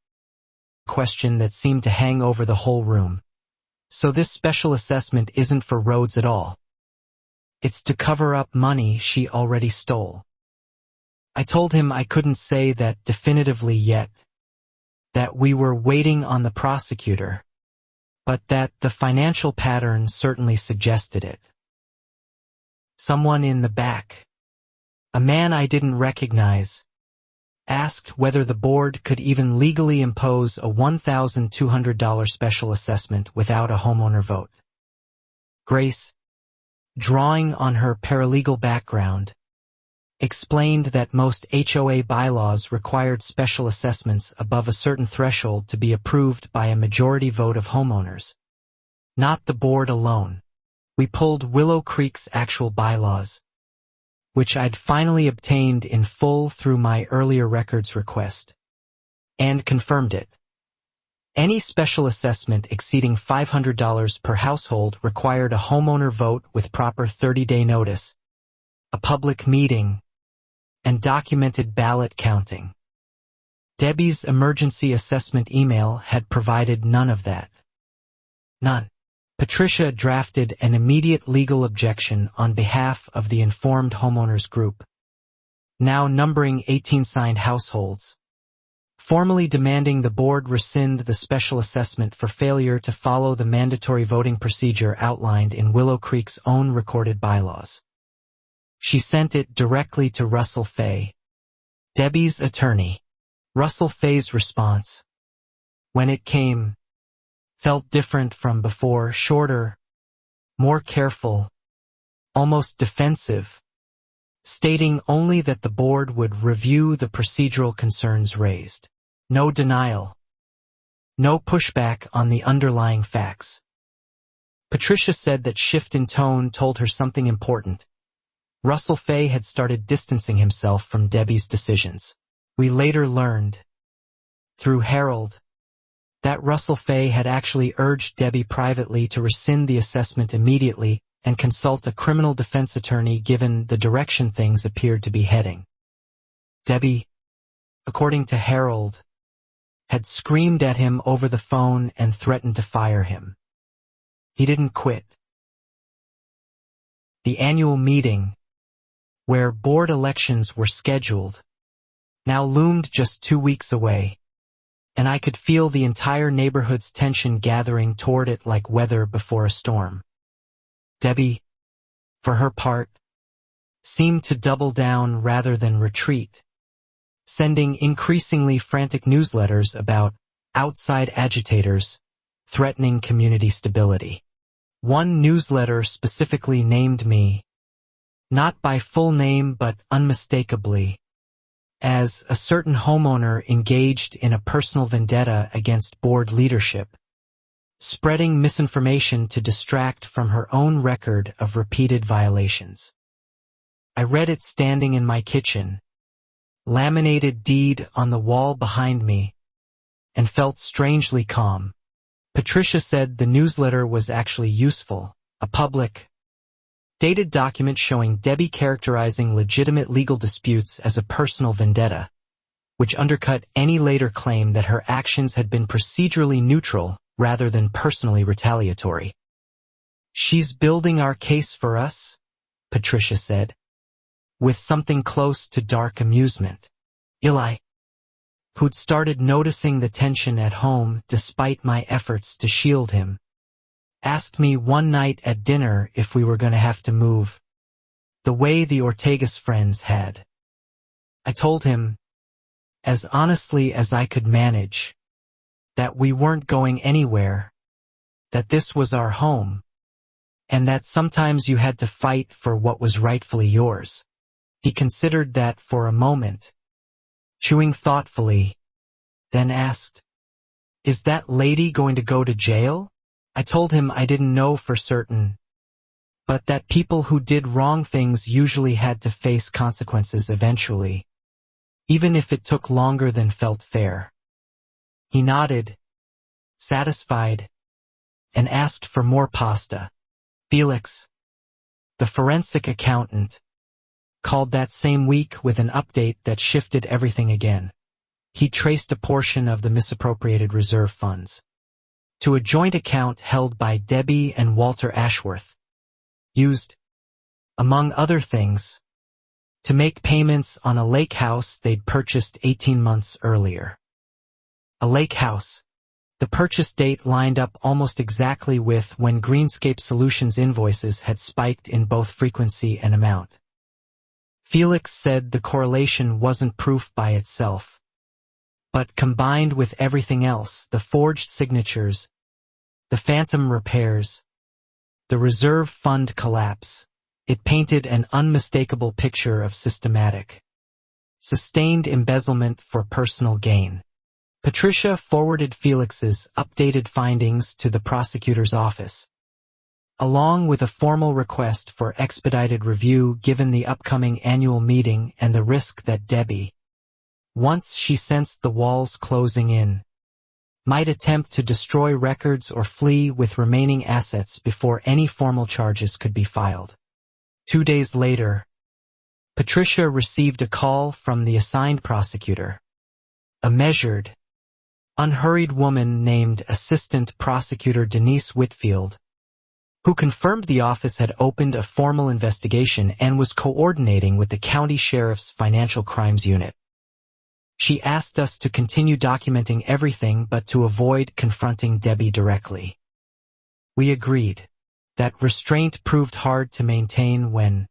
Question that seemed to hang over the whole room. So this special assessment isn't for roads at all. It's to cover up money she already stole. I told him I couldn't say that definitively yet, that we were waiting on the prosecutor, but that the financial pattern certainly suggested it. Someone in the back, a man I didn't recognize, asked whether the board could even legally impose a $1,200 special assessment without a homeowner vote. Grace, drawing on her paralegal background, explained that most HOA bylaws required special assessments above a certain threshold to be approved by a majority vote of homeowners. Not the board alone. We pulled Willow Creek's actual bylaws, which I'd finally obtained in full through my earlier records request, and confirmed it. Any special assessment exceeding $500 per household required a homeowner vote with proper 30-day notice, a public meeting, and documented ballot counting. Debbie's emergency assessment email had provided none of that. None. Patricia drafted an immediate legal objection on behalf of the informed homeowners group, now numbering 18 signed households, formally demanding the board rescind the special assessment for failure to follow the mandatory voting procedure outlined in Willow Creek's own recorded bylaws. She sent it directly to Russell Fay, Debbie's attorney. Russell Fay's response, when it came, felt different from before, shorter, more careful, almost defensive, stating only that the board would review the procedural concerns raised. No denial. No pushback on the underlying facts. Patricia said that shift in tone told her something important. Russell Fay had started distancing himself from Debbie's decisions. We later learned, through Harold, that Russell Fay had actually urged Debbie privately to rescind the assessment immediately and consult a criminal defense attorney given the direction things appeared to be heading. Debbie, according to Harold, had screamed at him over the phone and threatened to fire him. He didn't quit. The annual meeting, where board elections were scheduled, now loomed just 2 weeks away, and I could feel the entire neighborhood's tension gathering toward it like weather before a storm. Debbie, for her part, seemed to double down rather than retreat, sending increasingly frantic newsletters about outside agitators threatening community stability. One newsletter specifically named me, not by full name but unmistakably, as a certain homeowner engaged in a personal vendetta against board leadership, spreading misinformation to distract from her own record of repeated violations. I read it standing in my kitchen, laminated deed on the wall behind me, and felt strangely calm. Patricia said the newsletter was actually useful, a public, dated document showing Debbie characterizing legitimate legal disputes as a personal vendetta, which undercut any later claim that her actions had been procedurally neutral rather than personally retaliatory. "She's building our case for us," Patricia said, with something close to dark amusement. Eli. who'd started noticing the tension at home despite my efforts to shield him, asked me one night at dinner if we were going to have to move, the way the Ortegas friends had. I told him, as honestly as I could manage, that we weren't going anywhere, that this was our home, and that sometimes you had to fight for what was rightfully yours. He considered that for a moment, chewing thoughtfully, then asked, "Is that lady going to go to jail?" I told him I didn't know for certain, but that people who did wrong things usually had to face consequences eventually, even if it took longer than felt fair. He nodded, satisfied, and asked for more pasta. Felix, the forensic accountant, called that same week with an update that shifted everything again. He traced a portion of the misappropriated reserve funds to a joint account held by Debbie and Walter Ashworth, used, among other things, to make payments on a lake house they'd purchased 18 months earlier. A lake house. The purchase date lined up almost exactly with when Greenscape Solutions invoices had spiked in both frequency and amount. Felix said the correlation wasn't proof by itself, but combined with everything else, the forged signatures, the phantom repairs, the reserve fund collapse, it painted an unmistakable picture of systematic, sustained embezzlement for personal gain. Patricia forwarded Felix's updated findings to the prosecutor's office, along with a formal request for expedited review given the upcoming annual meeting and the risk that Debbie, once she sensed the walls closing in, might attempt to destroy records or flee with remaining assets before any formal charges could be filed. 2 days later, Patricia received a call from the assigned prosecutor, a measured, unhurried woman named Assistant Prosecutor Denise Whitfield, who confirmed the office had opened a formal investigation and was coordinating with the county sheriff's financial crimes unit. She asked us to continue documenting everything but to avoid confronting Debbie directly. We agreed. That restraint proved hard to maintain when,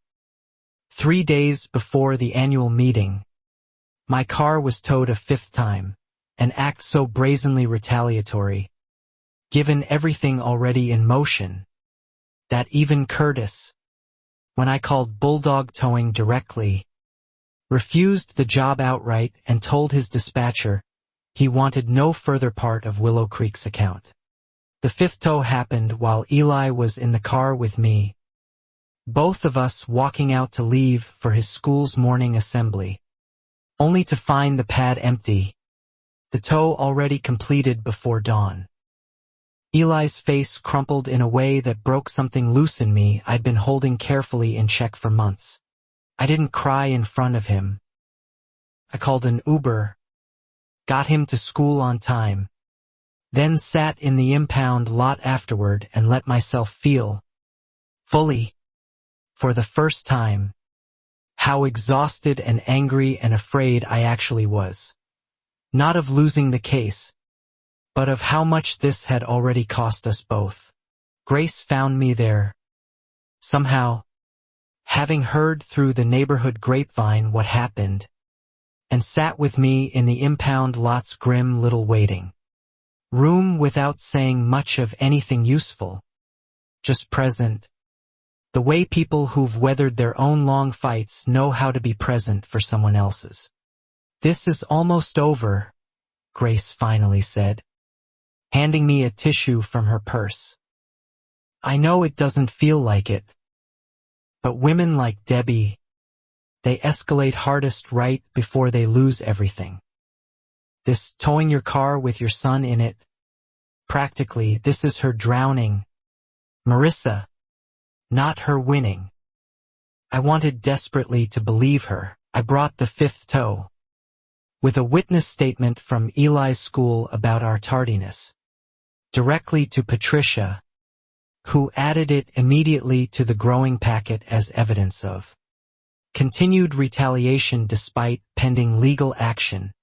3 days before the annual meeting, my car was towed a 5th time, an act so brazenly retaliatory, given everything already in motion, that even Curtis, when I called bulldog towing directly, refused the job outright and told his dispatcher he wanted no further part of Willow Creek's account. The 5th tow happened while Eli was in the car with me, both of us walking out to leave for his school's morning assembly, only to find the pad empty, the tow already completed before dawn. Eli's face crumpled in a way that broke something loose in me I'd been holding carefully in check for months. I didn't cry in front of him. I called an Uber, got him to school on time, then sat in the impound lot afterward and let myself feel, fully, for the first time, how exhausted and angry and afraid I actually was. Not of losing the case, but of how much this had already cost us both. Grace found me there, somehow, having heard through the neighborhood grapevine what happened, and sat with me in the impound lot's grim little waiting room without saying much of anything useful, just present, the way people who've weathered their own long fights know how to be present for someone else's. "This is almost over," Grace finally said, handing me a tissue from her purse. "I know it doesn't feel like it, but women like Debbie, they escalate hardest right before they lose everything. This towing your car with your son in it, practically this is her drowning. Marissa, not her winning." I wanted desperately to believe her. I brought the 5th tow, with a witness statement from Eli's school about our tardiness, directly to Patricia, who added it immediately to the growing packet as evidence of continued retaliation despite pending legal action,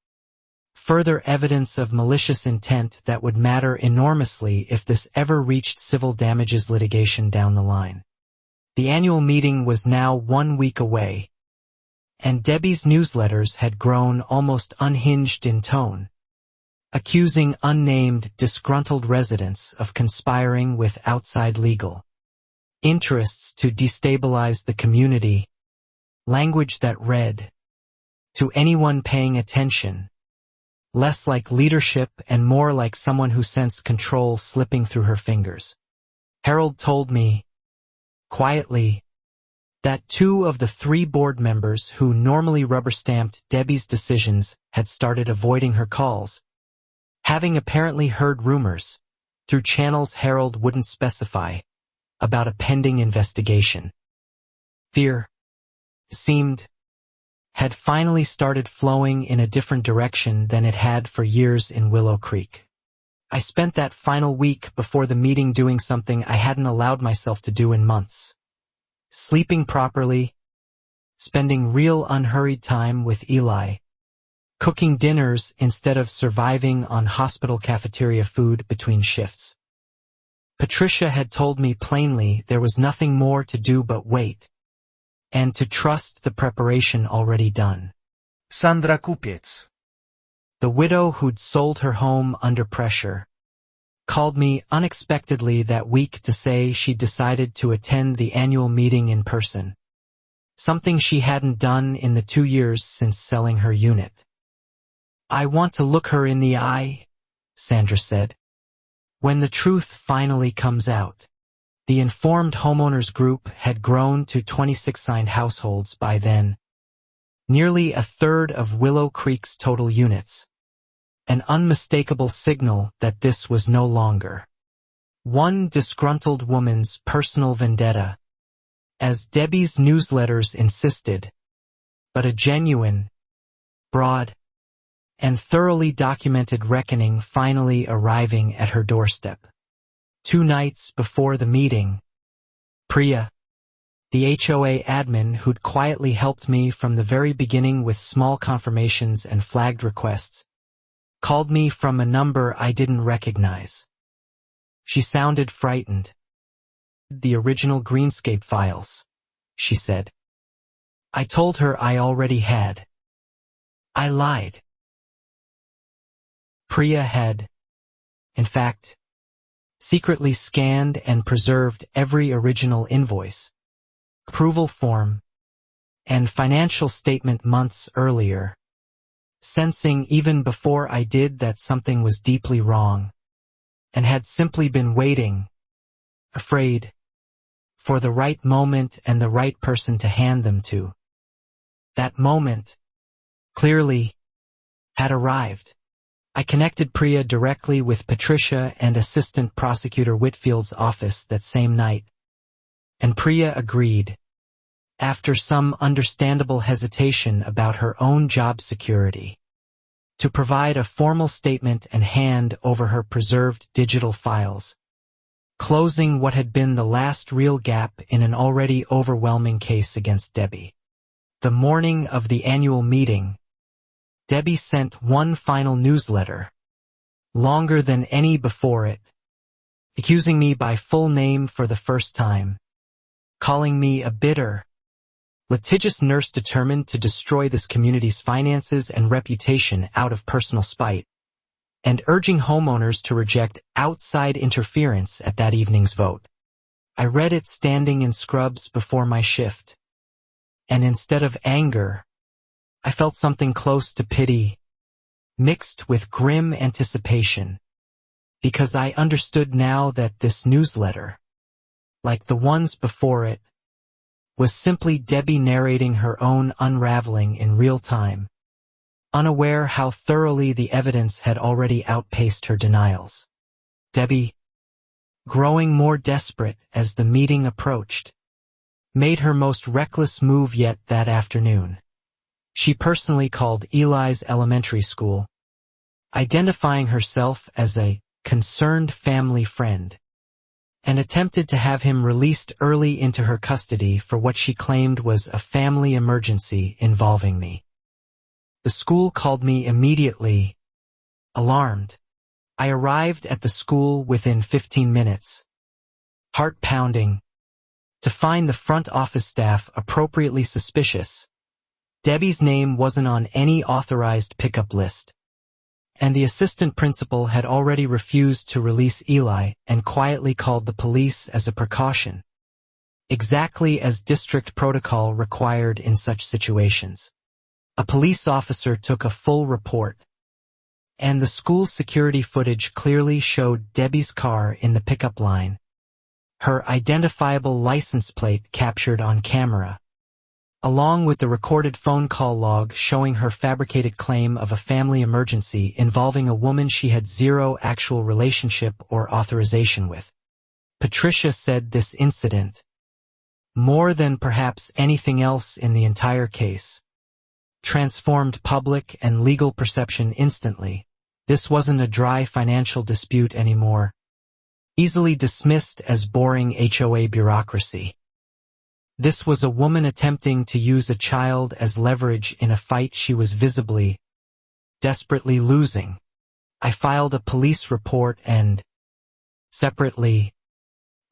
further evidence of malicious intent that would matter enormously if this ever reached civil damages litigation down the line. The annual meeting was now 1 week away, and Debbie's newsletters had grown almost unhinged in tone, accusing unnamed, disgruntled residents of conspiring with outside legal interests to destabilize the community, language that read, "To anyone paying attention," less like leadership and more like someone who sensed control slipping through her fingers. Harold told me, quietly, that 2 of the 3 board members who normally rubber-stamped Debbie's decisions had started avoiding her calls, having apparently heard rumors, through channels Harold wouldn't specify, about a pending investigation. Fear, seemed, had finally started flowing in a different direction than it had for years in Willow Creek. I spent that final week before the meeting doing something I hadn't allowed myself to do in months. Sleeping properly, spending real unhurried time with Eli, cooking dinners instead of surviving on hospital cafeteria food between shifts. Patricia had told me plainly there was nothing more to do but wait, and to trust the preparation already done. Sandra Kupiec, the widow who'd sold her home under pressure, called me unexpectedly that week to say she'd decided to attend the annual meeting in person, something she hadn't done in the 2 years since selling her unit. "I want to look her in the eye," Sandra said. "When the truth finally comes out." The informed homeowners group had grown to 26 signed households by then, nearly a third of Willow Creek's total units, an unmistakable signal that this was no longer one disgruntled woman's personal vendetta, as Debbie's newsletters insisted, but a genuine, broad, and thoroughly documented reckoning finally arriving at her doorstep. 2 nights before the meeting, Priya, the HOA admin who'd quietly helped me from the very beginning with small confirmations and flagged requests, called me from a number I didn't recognize. She sounded frightened. "The original Greenscape files," she said. I told her I already had. I lied. Priya had, in fact, secretly scanned and preserved every original invoice, approval form, and financial statement months earlier, sensing even before I did that something was deeply wrong, and had simply been waiting, afraid, for the right moment and the right person to hand them to. That moment, clearly, had arrived. I connected Priya directly with Patricia and Assistant Prosecutor Whitfield's office that same night, and Priya agreed, after some understandable hesitation about her own job security, to provide a formal statement and hand over her preserved digital files, closing what had been the last real gap in an already overwhelming case against Debbie. The morning of the annual meeting, Debbie sent one final newsletter, longer than any before it, accusing me by full name for the first time, calling me a bitter, litigious nurse determined to destroy this community's finances and reputation out of personal spite, and urging homeowners to reject outside interference at that evening's vote. I read it standing in scrubs before my shift, and instead of anger, I felt something close to pity, mixed with grim anticipation, because I understood now that this newsletter, like the ones before it, was simply Debbie narrating her own unraveling in real time, unaware how thoroughly the evidence had already outpaced her denials. Debbie, growing more desperate as the meeting approached, made her most reckless move yet that afternoon. She personally called Eli's elementary school, identifying herself as a concerned family friend, and attempted to have him released early into her custody for what she claimed was a family emergency involving me. The school called me immediately, Alarmed, I arrived at the school within 15 minutes. Heart pounding, to find the front office staff appropriately suspicious. Debbie's name wasn't on any authorized pickup list, and the assistant principal had already refused to release Eli and quietly called the police as a precaution, exactly as district protocol required in such situations. A police officer took a full report, and the school's security footage clearly showed Debbie's car in the pickup line, her identifiable license plate captured on camera, along with the recorded phone call log showing her fabricated claim of a family emergency involving a woman she had zero actual relationship or authorization with. Patricia said this incident, more than perhaps anything else in the entire case, transformed public and legal perception instantly. This wasn't a dry financial dispute anymore, easily dismissed as boring HOA bureaucracy. This was a woman attempting to use a child as leverage in a fight she was visibly, desperately losing. I filed a police report and, separately,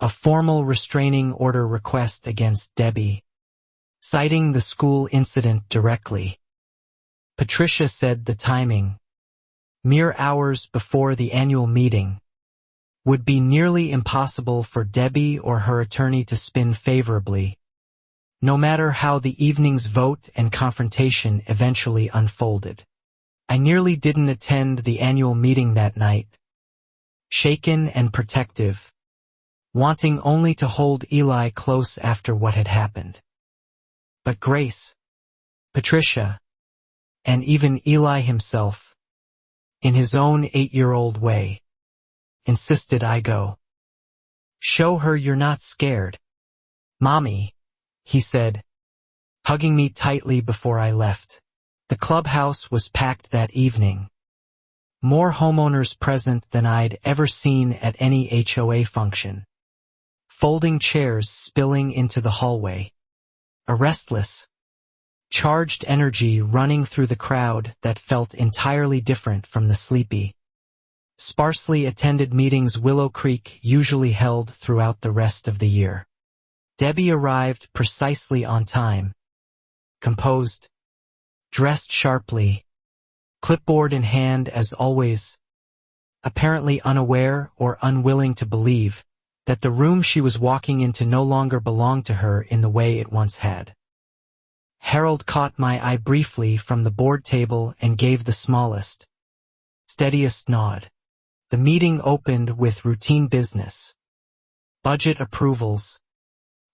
a formal restraining order request against Debbie, citing the school incident directly. Patricia said the timing, mere hours before the annual meeting, would be nearly impossible for Debbie or her attorney to spin favorably, no matter how the evening's vote and confrontation eventually unfolded. I nearly didn't attend the annual meeting that night, shaken and protective, wanting only to hold Eli close after what had happened. But Grace, Patricia, and even Eli himself, in his own 8-year-old way, insisted I go. Show her you're not scared. Mommy, he said, hugging me tightly before I left. The clubhouse was packed that evening. More homeowners present than I'd ever seen at any HOA function. Folding chairs spilling into the hallway. A restless, charged energy running through the crowd that felt entirely different from the sleepy, sparsely attended meetings Willow Creek usually held throughout the rest of the year. Debbie arrived precisely on time, composed, dressed sharply, clipboard in hand as always, apparently unaware or unwilling to believe that the room she was walking into no longer belonged to her in the way it once had. Harold caught my eye briefly from the board table and gave the smallest, steadiest nod. The meeting opened with routine business, budget approvals,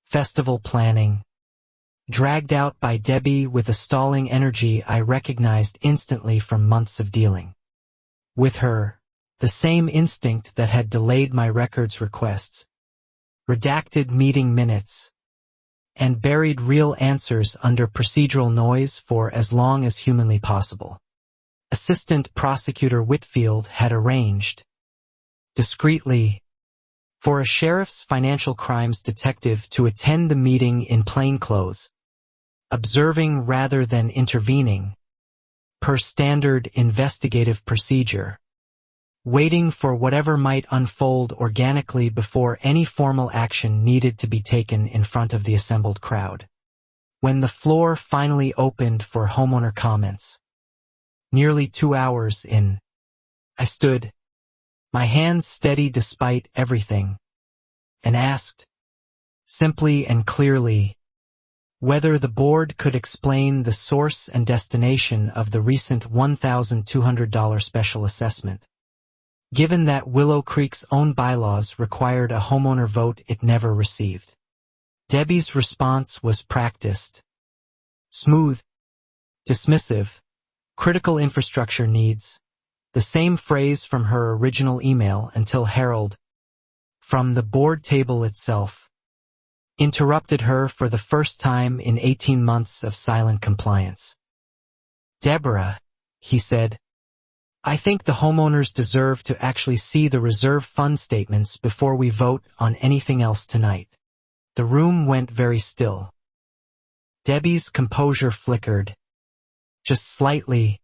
festival planning, dragged out by Debbie with a stalling energy I recognized instantly from months of dealing with her, the same instinct that had delayed my records requests, redacted meeting minutes, and buried real answers under procedural noise for as long as humanly possible. Assistant Prosecutor Whitfield had arranged, discreetly, for a sheriff's financial crimes detective to attend the meeting in plain clothes, observing rather than intervening, per standard investigative procedure, waiting for whatever might unfold organically before any formal action needed to be taken in front of the assembled crowd. When the floor finally opened for homeowner comments, nearly 2 hours in, I stood, my hands steady despite everything, and asked, simply and clearly, whether the board could explain the source and destination of the recent $1,200 special assessment, given that Willow Creek's own bylaws required a homeowner vote it never received. Debbie's response was practiced, smooth, dismissive, critical infrastructure needs, the same phrase from her original email until Harold, from the board table itself, interrupted her for the first time in 18 months of silent compliance. Deborah, he said, I think the homeowners deserve to actually see the reserve fund statements before we vote on anything else tonight. The room went very still. Debbie's composure flickered, just slightly,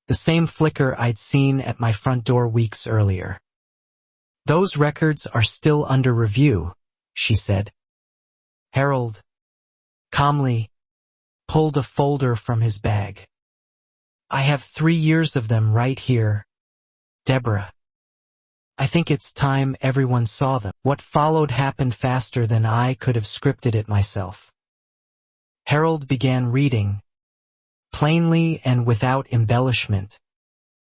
the same flicker I'd seen at my front door weeks earlier. "Those records are still under review," she said. Harold, calmly, pulled a folder from his bag. "I have 3 years of them right here, Deborah. I think it's time everyone saw them." What followed happened faster than I could have scripted it myself. Harold began reading, plainly and without embellishment,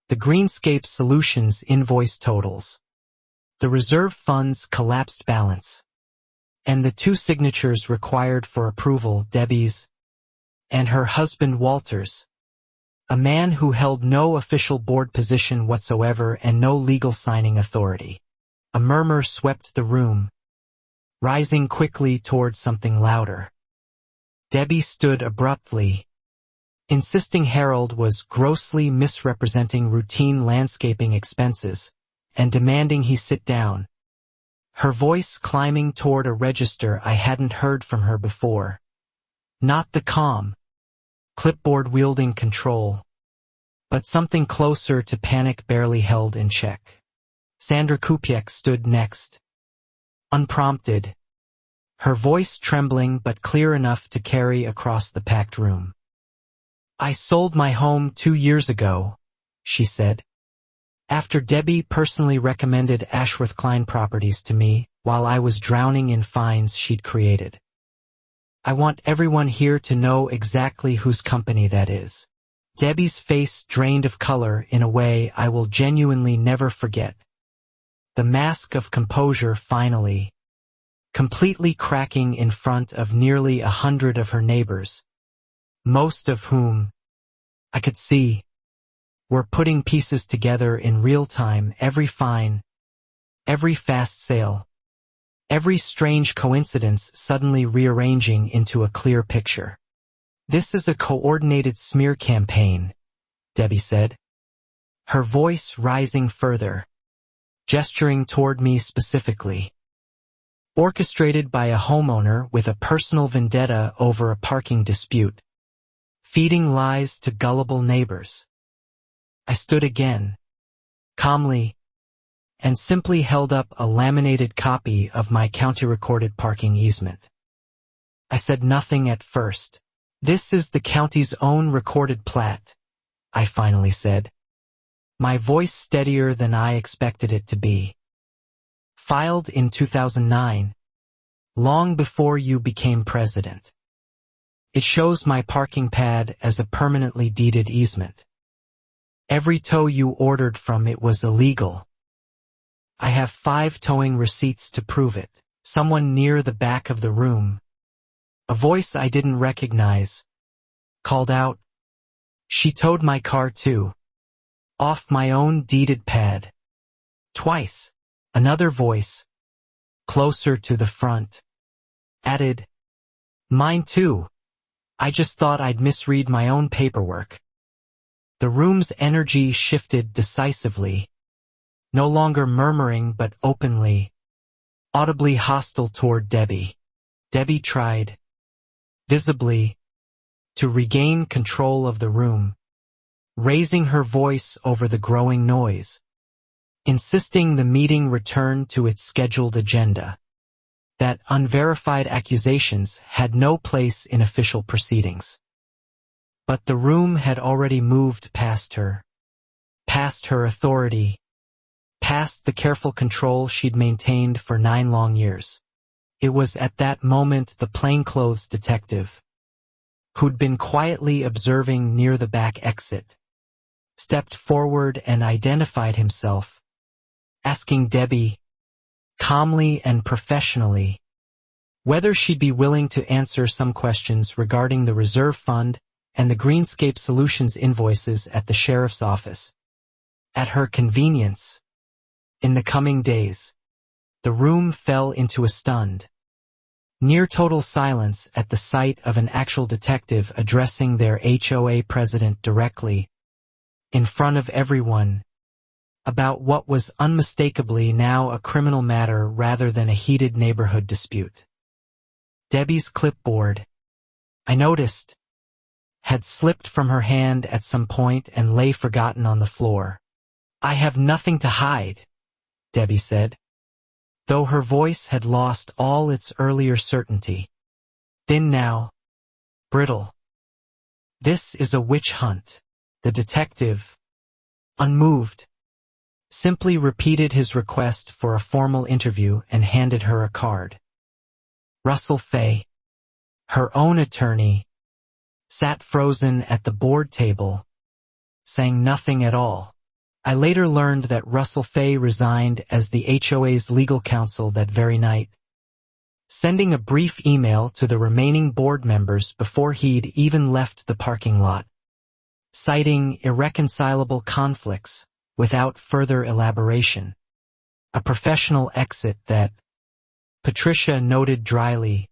the Greenscape Solutions invoice totals, the reserve fund's collapsed balance, and the 2 signatures required for approval, Debbie's and her husband Walter's, a man who held no official board position whatsoever and no legal signing authority. A murmur swept the room, rising quickly toward something louder. Debbie stood abruptly, insisting Harold was grossly misrepresenting routine landscaping expenses, and demanding he sit down, her voice climbing toward a register I hadn't heard from her before. Not the calm, clipboard-wielding control, but something closer to panic barely held in check. Sandra Kupiec stood next, unprompted, her voice trembling but clear enough to carry across the packed room. "I sold my home 2 years ago," she said, "after Debbie personally recommended Ashworth Klein Properties to me while I was drowning in fines she'd created. I want everyone here to know exactly whose company that is." Debbie's face drained of color in a way I will genuinely never forget. The mask of composure finally, completely cracking in front of nearly 100 of her neighbors, most of whom, I could see, were putting pieces together in real time, every fine, every fast sale, every strange coincidence suddenly rearranging into a clear picture. "This is a coordinated smear campaign," Debbie said, her voice rising further, gesturing toward me specifically. "Orchestrated by a homeowner with a personal vendetta over a parking dispute, feeding lies to gullible neighbors." I stood again, calmly, and simply held up a laminated copy of my county-recorded parking easement. I said nothing at first. "This is the county's own recorded plat," I finally said, my voice steadier than I expected it to be. "Filed in 2009, long before you became president. It shows my parking pad as a permanently deeded easement. Every tow you ordered from it was illegal. I have 5 towing receipts to prove it." Someone near the back of the room, a voice I didn't recognize, called out, "She towed my car too. Off my own deeded pad. Twice." Another voice, closer to the front, added, "Mine too. I just thought I'd misread my own paperwork." The room's energy shifted decisively, no longer murmuring but openly, audibly hostile toward Debbie. Debbie tried, visibly, to regain control of the room, raising her voice over the growing noise, insisting the meeting return to its scheduled agenda, that unverified accusations had no place in official proceedings. But the room had already moved past her authority, past the careful control she'd maintained for 9 long years. It was at that moment the plainclothes detective, who'd been quietly observing near the back exit, stepped forward and identified himself, asking Debbie, calmly and professionally, whether she'd be willing to answer some questions regarding the reserve fund and the Greenscape Solutions invoices at the sheriff's office, at her convenience, in the coming days. The room fell into a stunned, near-total silence at the sight of an actual detective addressing their HOA president directly, in front of everyone, about what was unmistakably now a criminal matter rather than a heated neighborhood dispute. Debbie's clipboard, I noticed, had slipped from her hand at some point and lay forgotten on the floor. "I have nothing to hide," Debbie said, though her voice had lost all its earlier certainty. Thin now, brittle. "This is a witch hunt." The detective, unmoved, simply repeated his request for a formal interview and handed her a card. Russell Fay, her own attorney, sat frozen at the board table, saying nothing at all. I later learned that Russell Fay resigned as the HOA's legal counsel that very night, sending a brief email to the remaining board members before he'd even left the parking lot, citing irreconcilable conflicts without further elaboration. A professional exit that, Patricia noted dryly,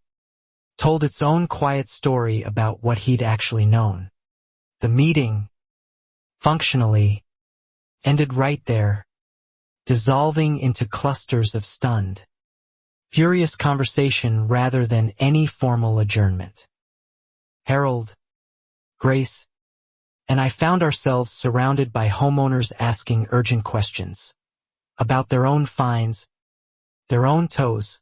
told its own quiet story about what he'd actually known. The meeting, functionally, ended right there, dissolving into clusters of stunned, furious conversation rather than any formal adjournment. Harold, Grace, and I found ourselves surrounded by homeowners asking urgent questions about their own fines, their own toes,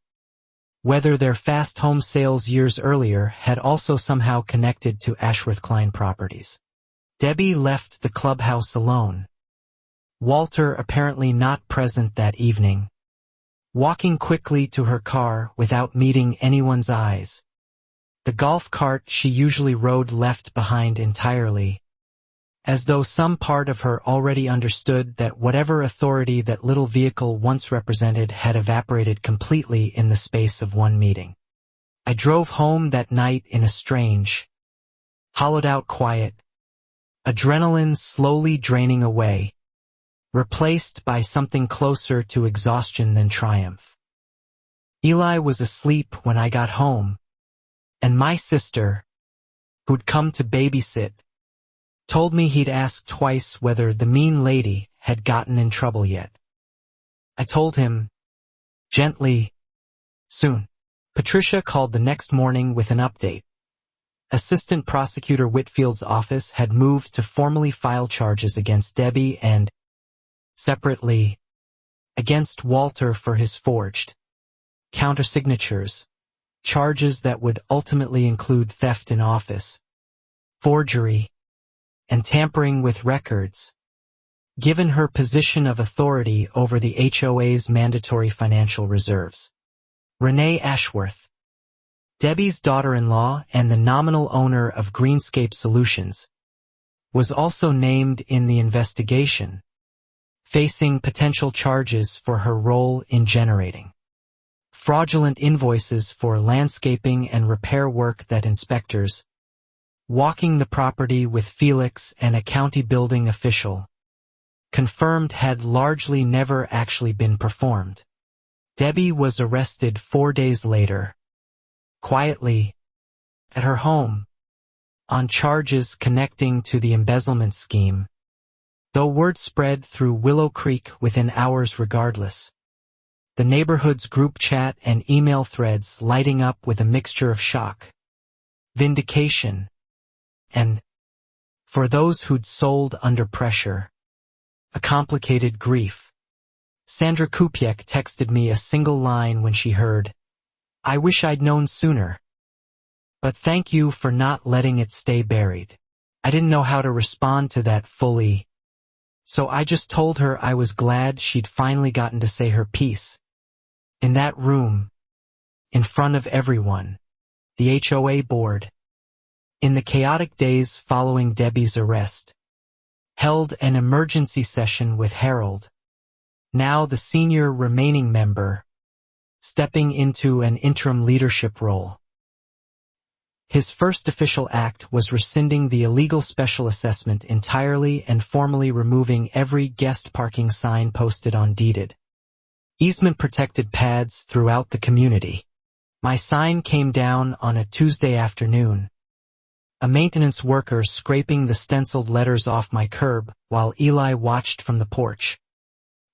whether their fast home sales years earlier had also somehow connected to Ashworth Klein properties. Debbie left the clubhouse alone, Walter apparently not present that evening, walking quickly to her car without meeting anyone's eyes. The golf cart she usually rode left behind entirely, as though some part of her already understood that whatever authority that little vehicle once represented had evaporated completely in the space of one meeting. I drove home that night in a strange, hollowed-out quiet, adrenaline slowly draining away, replaced by something closer to exhaustion than triumph. Eli was asleep when I got home, and my sister, who'd come to babysit, told me he'd asked twice whether the mean lady had gotten in trouble yet. I told him, gently, soon. Patricia called the next morning with an update. Assistant Prosecutor Whitfield's office had moved to formally file charges against Debbie and, separately, against Walter for his forged countersignatures, charges that would ultimately include theft in office, forgery, and tampering with records, given her position of authority over the HOA's mandatory financial reserves. Renee Ashworth, Debbie's daughter-in-law and the nominal owner of Greenscape Solutions, was also named in the investigation, facing potential charges for her role in generating fraudulent invoices for landscaping and repair work that inspectors, walking the property with Felix and a county building official, confirmed had largely never actually been performed. Debbie was arrested 4 days later, quietly, at her home, on charges connecting to the embezzlement scheme, though word spread through Willow Creek within hours regardless. The neighborhood's group chat and email threads lighting up with a mixture of shock, vindication, and, for those who'd sold under pressure, a complicated grief. Sandra Kupiec texted me a single line when she heard, "I wish I'd known sooner. But thank you for not letting it stay buried." I didn't know how to respond to that fully, so I just told her I was glad she'd finally gotten to say her piece. In that room, in front of everyone, the HOA board, in the chaotic days following Debbie's arrest, held an emergency session with Harold, now the senior remaining member, stepping into an interim leadership role. His first official act was rescinding the illegal special assessment entirely and formally removing every guest parking sign posted on deeded, easement-protected pads throughout the community. My sign came down on a Tuesday afternoon, a maintenance worker scraping the stenciled letters off my curb while Eli watched from the porch,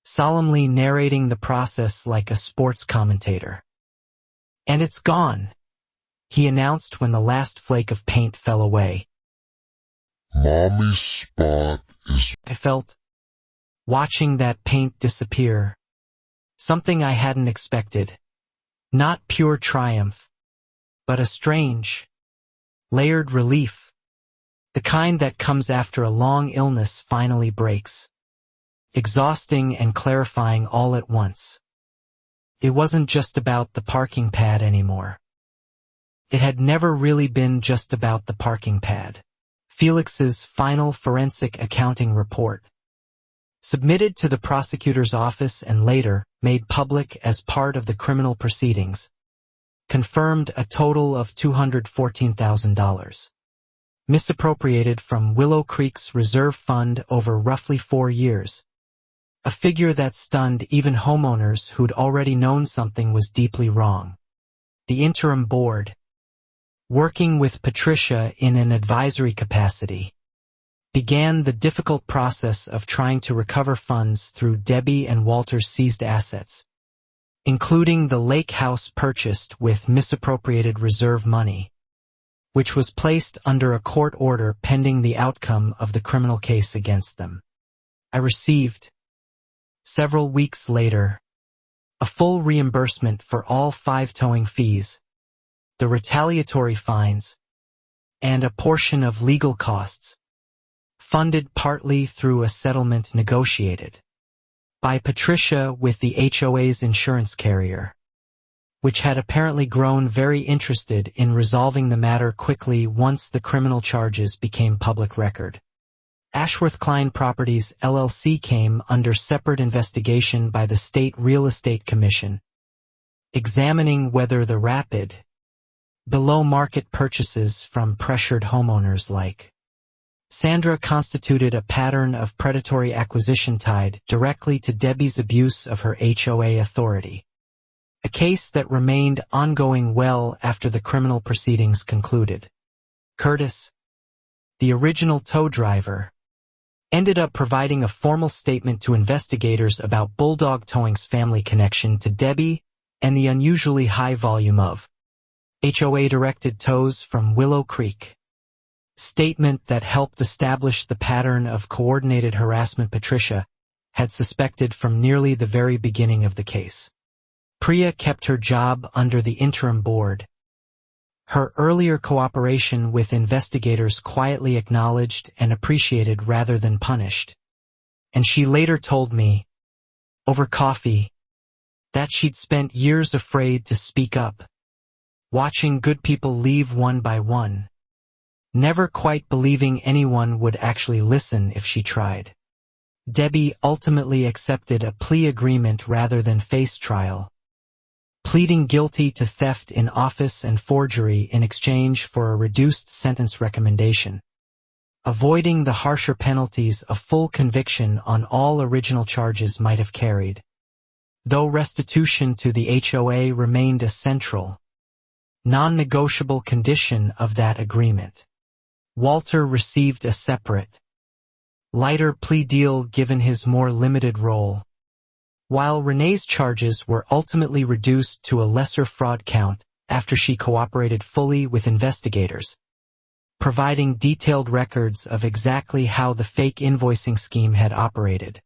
solemnly narrating the process like a sports commentator. "And it's gone," he announced when the last flake of paint fell away. Mommy's spot is I felt, watching that paint disappear. Something I hadn't expected. Not pure triumph, but a strange, layered relief. The kind that comes after a long illness finally breaks. Exhausting and clarifying all at once. It wasn't just about the parking pad anymore. It had never really been just about the parking pad. Felix's final forensic accounting report, submitted to the prosecutor's office and later made public as part of the criminal proceedings, confirmed a total of $214,000. Misappropriated from Willow Creek's reserve fund over roughly 4 years. A figure that stunned even homeowners who'd already known something was deeply wrong. The interim board, working with Patricia in an advisory capacity, began the difficult process of trying to recover funds through Debbie and Walter's seized assets, including the lake house purchased with misappropriated reserve money, which was placed under a court order pending the outcome of the criminal case against them. I received, several weeks later, a full reimbursement for all 5 towing fees, the retaliatory fines, and a portion of legal costs, funded partly through a settlement negotiated by Patricia with the HOA's insurance carrier, which had apparently grown very interested in resolving the matter quickly once the criminal charges became public record. Ashworth Klein Properties LLC came under separate investigation by the State Real Estate Commission, examining whether the rapid, below-market purchases from pressured homeowners like Sandra constituted a pattern of predatory acquisition tied directly to Debbie's abuse of her HOA authority, a case that remained ongoing well after the criminal proceedings concluded. Curtis, the original tow driver, ended up providing a formal statement to investigators about Bulldog Towing's family connection to Debbie and the unusually high volume of HOA-directed tows from Willow Creek. Statement that helped establish the pattern of coordinated harassment Patricia had suspected from nearly the very beginning of the case. Priya kept her job under the interim board. Her earlier cooperation with investigators quietly acknowledged and appreciated rather than punished. And she later told me, over coffee, that she'd spent years afraid to speak up, watching good people leave one by one, never quite believing anyone would actually listen if she tried. Debbie ultimately accepted a plea agreement rather than face trial, pleading guilty to theft in office and forgery in exchange for a reduced sentence recommendation, avoiding the harsher penalties a full conviction on all original charges might have carried. Though restitution to the HOA remained a central, non-negotiable condition of that agreement, Walter received a separate, lighter plea deal given his more limited role, while Renee's charges were ultimately reduced to a lesser fraud count after she cooperated fully with investigators, providing detailed records of exactly how the fake invoicing scheme had operated,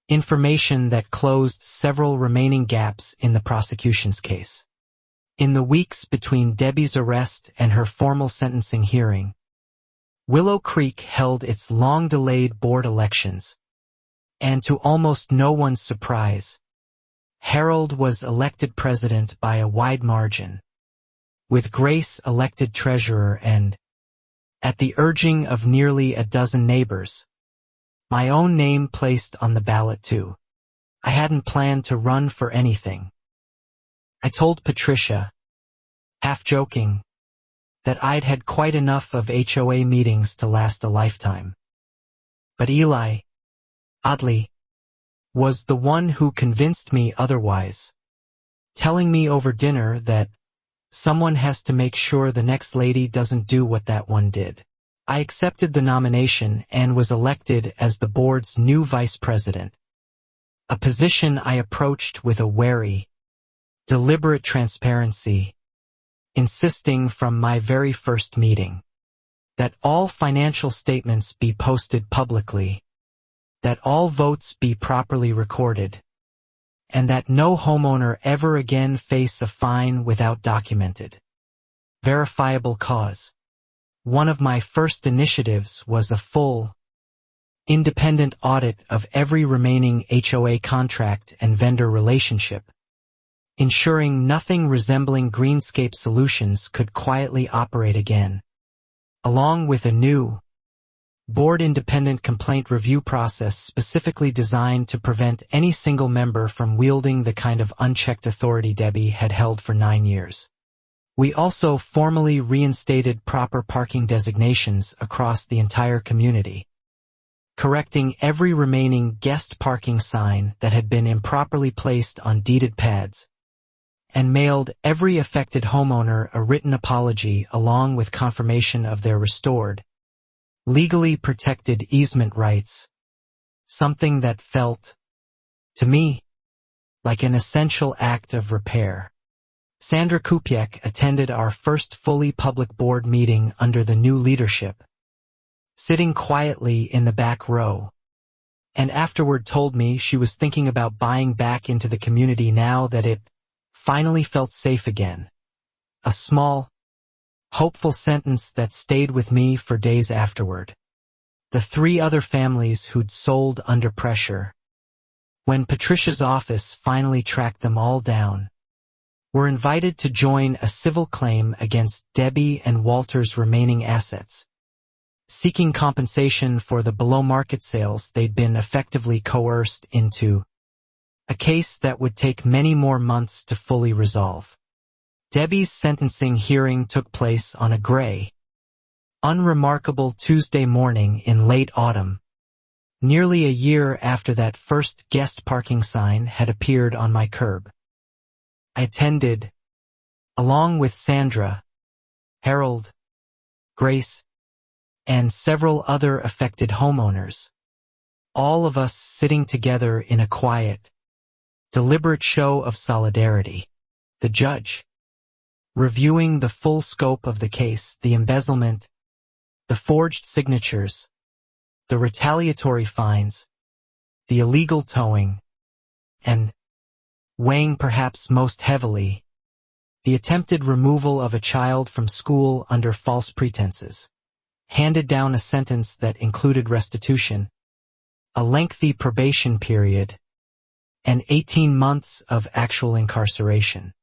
information that closed several remaining gaps in the prosecution's case. In the weeks between Debbie's arrest and her formal sentencing hearing, Willow Creek held its long-delayed board elections, and to almost no one's surprise, Harold was elected president by a wide margin, with Grace elected treasurer and, at the urging of nearly a dozen neighbors, my own name placed on the ballot too. I hadn't planned to run for anything. I told Patricia, half joking, that I'd had quite enough of HOA meetings to last a lifetime. But Eli, oddly, was the one who convinced me otherwise, telling me over dinner that someone has to make sure the next lady doesn't do what that one did. I accepted the nomination and was elected as the board's new vice president, a position I approached with a wary, deliberate transparency, insisting from my very first meeting, that all financial statements be posted publicly, that all votes be properly recorded, and that no homeowner ever again face a fine without documented, verifiable cause. One of my first initiatives was a full, independent audit of every remaining HOA contract and vendor relationship, ensuring nothing resembling Greenscape Solutions could quietly operate again, along with a new, board-independent complaint review process specifically designed to prevent any single member from wielding the kind of unchecked authority Debbie had held for 9 years. We also formally reinstated proper parking designations across the entire community, correcting every remaining guest parking sign that had been improperly placed on deeded pads, and mailed every affected homeowner a written apology along with confirmation of their restored, legally protected easement rights, something that felt, to me, like an essential act of repair. Sandra Kupiec attended our first fully public board meeting under the new leadership, sitting quietly in the back row, and afterward told me she was thinking about buying back into the community now that it finally felt safe again. A small, hopeful sentence that stayed with me for days afterward. The 3 other families who'd sold under pressure, when Patricia's office finally tracked them all down, were invited to join a civil claim against Debbie and Walter's remaining assets, seeking compensation for the below-market sales they'd been effectively coerced into, a case that would take many more months to fully resolve. Debbie's sentencing hearing took place on a gray, unremarkable Tuesday morning in late autumn, nearly a year after that first guest parking sign had appeared on my curb. I attended, along with Sandra, Harold, Grace, and several other affected homeowners, all of us sitting together in a quiet, deliberate show of solidarity. The judge, reviewing the full scope of the case, the embezzlement, the forged signatures, the retaliatory fines, the illegal towing, and, weighing perhaps most heavily, the attempted removal of a child from school under false pretenses, handed down a sentence that included restitution, a lengthy probation period, and 18 months of actual incarceration.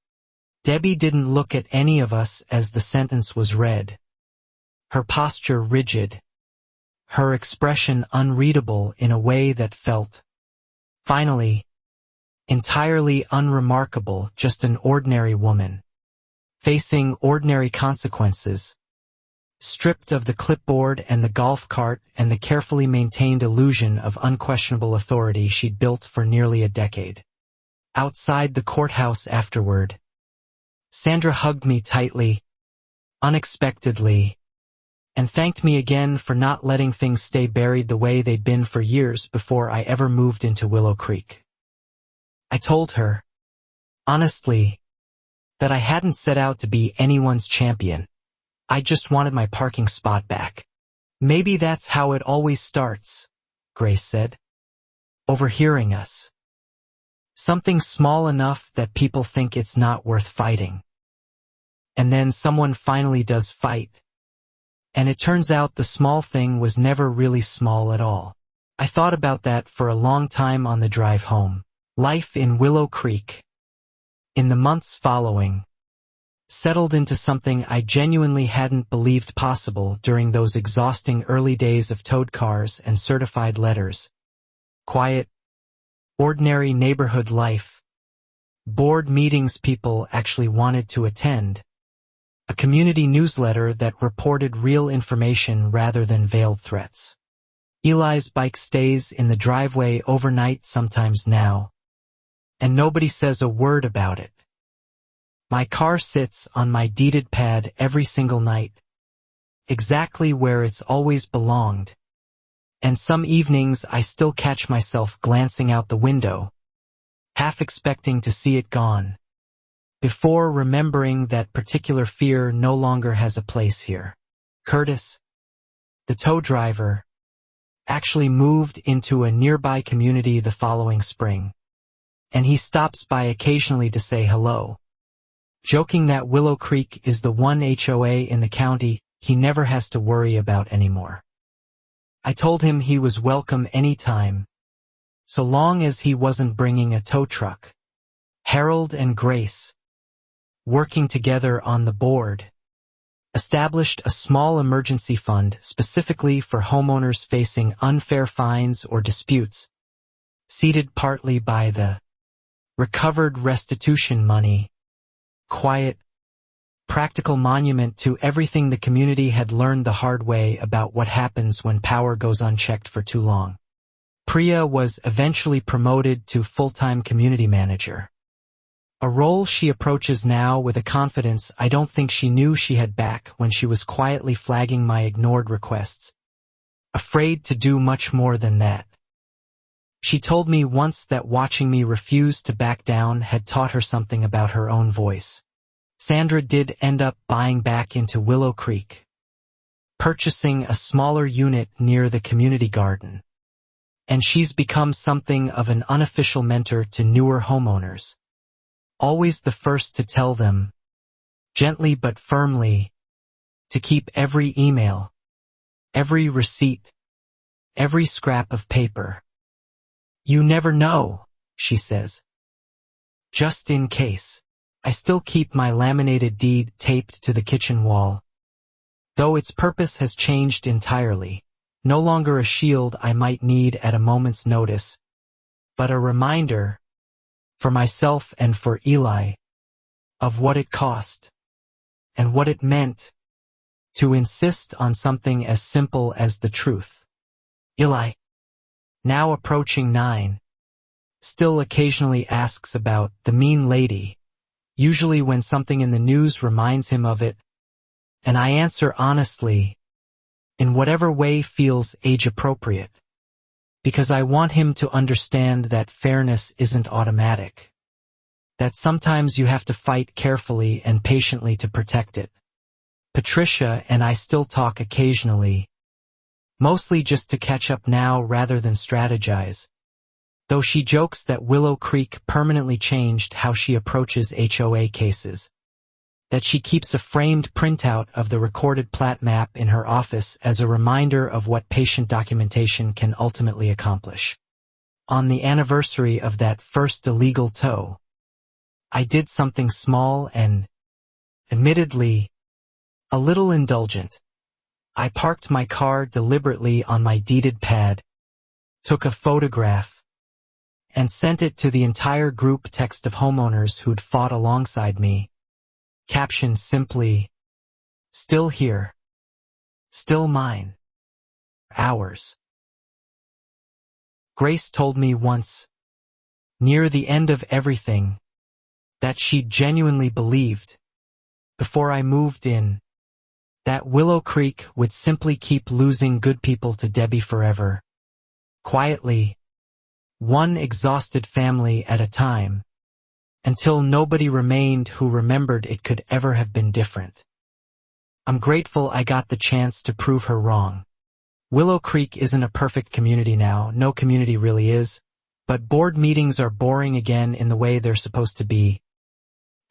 Debbie didn't look at any of us as the sentence was read, her posture rigid, her expression unreadable in a way that felt, finally, entirely unremarkable, just an ordinary woman, facing ordinary consequences, stripped of the clipboard and the golf cart and the carefully maintained illusion of unquestionable authority she'd built for nearly a decade. Outside the courthouse afterward, Sandra hugged me tightly, unexpectedly, and thanked me again for not letting things stay buried the way they'd been for years before I ever moved into Willow Creek. I told her, honestly, that I hadn't set out to be anyone's champion. I just wanted my parking spot back. Maybe that's how it always starts, Grace said, overhearing us. Something small enough that people think it's not worth fighting. And then someone finally does fight. And it turns out the small thing was never really small at all. I thought about that for a long time on the drive home. Life in Willow Creek, in the months following, settled into something I genuinely hadn't believed possible during those exhausting early days of towed cars and certified letters. Quiet, ordinary neighborhood life, board meetings people actually wanted to attend, a community newsletter that reported real information rather than veiled threats. Eli's bike stays in the driveway overnight sometimes now, and nobody says a word about it. My car sits on my deeded pad every single night, exactly where it's always belonged, and some evenings I still catch myself glancing out the window, half expecting to see it gone, before remembering that particular fear no longer has a place here. Curtis, The tow driver actually moved into a nearby community the following spring, and he stops by occasionally to say hello, joking that Willow Creek is the one HOA in the county he never has to worry about anymore. I told him he was welcome anytime, so long as he wasn't bringing a tow truck. Harold and Grace, working together on the board, established a small emergency fund specifically for homeowners facing unfair fines or disputes, seated partly by the recovered restitution money, quiet, practical monument to everything the community had learned the hard way about what happens when power goes unchecked for too long. Priya was eventually promoted to full-time community manager, a role she approaches now with a confidence I don't think she knew she had back when she was quietly flagging my ignored requests, afraid to do much more than that. She told me once that watching me refuse to back down had taught her something about her own voice. Sandra did end up buying back into Willow Creek, purchasing a smaller unit near the community garden, and she's become something of an unofficial mentor to newer homeowners. Always the first to tell them, gently but firmly, to keep every email, every receipt, every scrap of paper. You never know, she says. Just in case. I still keep my laminated deed taped to the kitchen wall, though its purpose has changed entirely, no longer a shield I might need at a moment's notice, but a reminder, for myself and for Eli, of what it cost, and what it meant, to insist on something as simple as the truth. Eli, now approaching 9, still occasionally asks about the mean lady, usually when something in the news reminds him of it, and I answer honestly, in whatever way feels age-appropriate, because I want him to understand that fairness isn't automatic, that sometimes you have to fight carefully and patiently to protect it. Patricia and I still talk occasionally, mostly just to catch up now rather than strategize, though she jokes that Willow Creek permanently changed how she approaches HOA cases, that she keeps a framed printout of the recorded plat map in her office as a reminder of what patient documentation can ultimately accomplish. On the anniversary of that first illegal tow, I did something small and, admittedly, a little indulgent. I parked my car deliberately on my deeded pad, took a photograph, and sent it to the entire group text of homeowners who'd fought alongside me. Captioned simply, "Still here. Still mine. Ours." Grace told me once, near the end of everything, that she genuinely believed, before I moved in, that Willow Creek would simply keep losing good people to Debbie forever, quietly, one exhausted family at a time, until nobody remained who remembered it could ever have been different. I'm grateful I got the chance to prove her wrong. Willow Creek isn't a perfect community now, no community really is, but board meetings are boring again in the way they're supposed to be,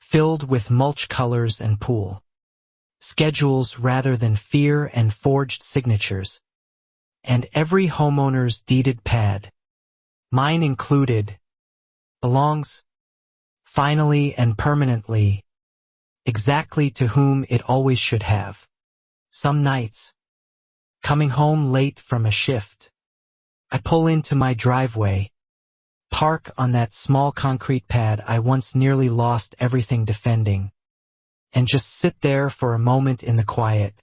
filled with mulch colors and pool schedules rather than fear and forged signatures, and every homeowner's deeded pad, mine included, belongs, finally and permanently, exactly to whom it always should have. Some nights, coming home late from a shift, I pull into my driveway, park on that small concrete pad I once nearly lost everything defending, and just sit there for a moment in the quiet,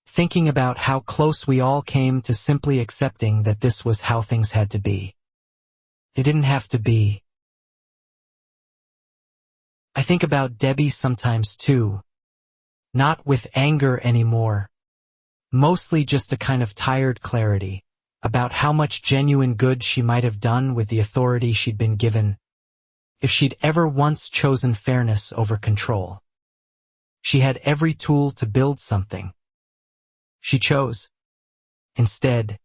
thinking about how close we all came to simply accepting that this was how things had to be. It didn't have to be. I think about Debbie sometimes too, not with anger anymore, mostly just a kind of tired clarity about how much genuine good she might have done with the authority she'd been given, if she'd ever once chosen fairness over control. She had every tool to build something. She chose. Instead,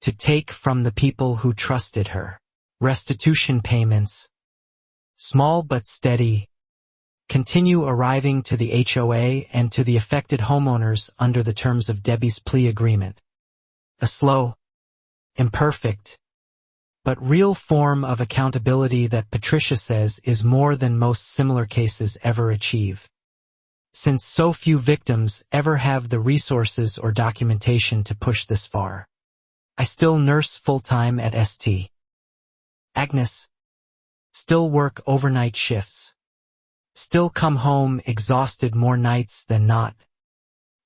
to take from the people who trusted her. Restitution payments, small but steady, continue arriving to the HOA and to the affected homeowners under the terms of Debbie's plea agreement. A slow, imperfect, but real form of accountability that Patricia says is more than most similar cases ever achieve. Since so few victims ever have the resources or documentation to push this far. I still nurse full-time at St. Agnes. Still work overnight shifts. Still come home exhausted more nights than not.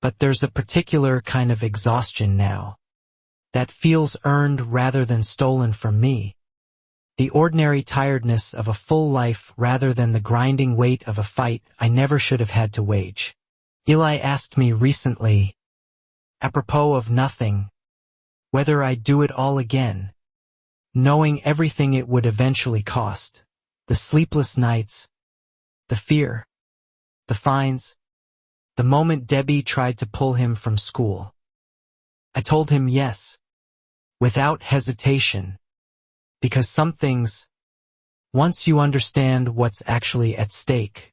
But there's a particular kind of exhaustion now that feels earned rather than stolen from me. The ordinary tiredness of a full life rather than the grinding weight of a fight I never should have had to wage. Eli asked me recently, apropos of nothing, whether I'd do it all again, knowing everything it would eventually cost, the sleepless nights, the fear, the fines, the moment Debbie tried to pull him from school. I told him yes, without hesitation, because some things, once you understand what's actually at stake,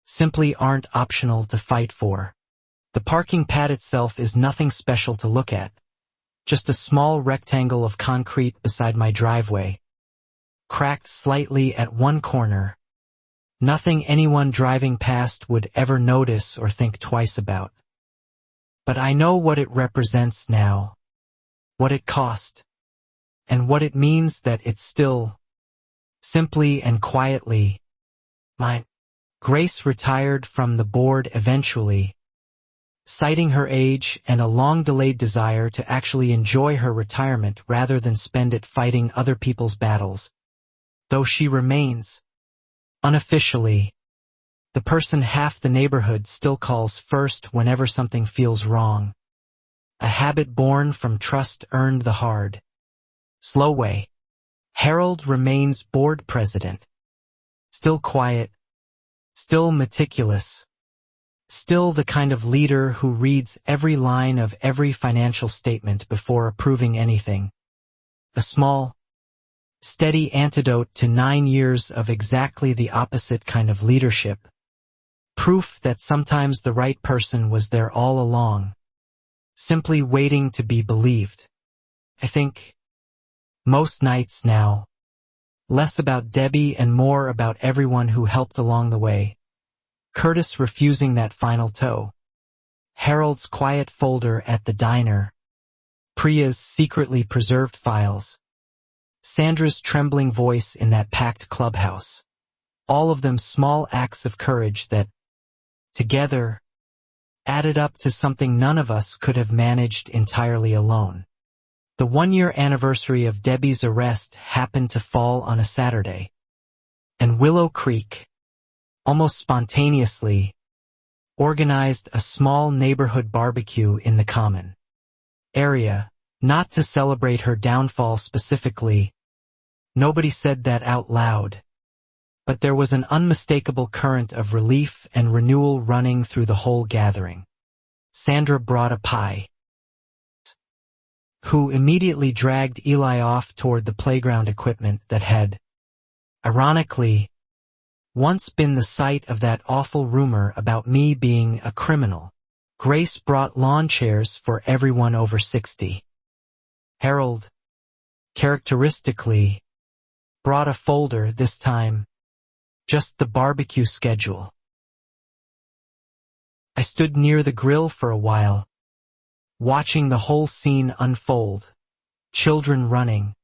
simply aren't optional to fight for. The parking pad itself is nothing special to look at, just a small rectangle of concrete beside my driveway, cracked slightly at one corner, nothing anyone driving past would ever notice or think twice about. But I know what it represents now, what it cost, and what it means that it's still, simply and quietly, mine. Grace retired from the board eventually, citing her age and a long-delayed desire to actually enjoy her retirement rather than spend it fighting other people's battles. Though she remains, unofficially, the person half the neighborhood still calls first whenever something feels wrong. A habit born from trust earned the hard, slow way. Harold remains board president. Still quiet, still meticulous, still the kind of leader who reads every line of every financial statement before approving anything. A small, steady antidote to 9 years of exactly the opposite kind of leadership. Proof that sometimes the right person was there all along, simply waiting to be believed. I think, most nights now, less about Debbie and more about everyone who helped along the way. Curtis refusing that final tow. Harold's quiet folder at the diner. Priya's secretly preserved files. Sandra's trembling voice in that packed clubhouse. All of them small acts of courage that, together, added up to something none of us could have managed entirely alone. The 1-year anniversary of Debbie's arrest happened to fall on a Saturday. And Willow Creek, almost spontaneously, organized a small neighborhood barbecue in the common area, not to celebrate her downfall specifically. Nobody said that out loud. But there was an unmistakable current of relief and renewal running through the whole gathering. Sandra brought a pie, who immediately dragged Eli off toward the playground equipment that had, ironically, once been the site of that awful rumor about me being a criminal. Grace brought lawn chairs for everyone over 60. Harold, characteristically, brought a folder this time, just the barbecue schedule. I stood near the grill for a while, watching the whole scene unfold. Children running,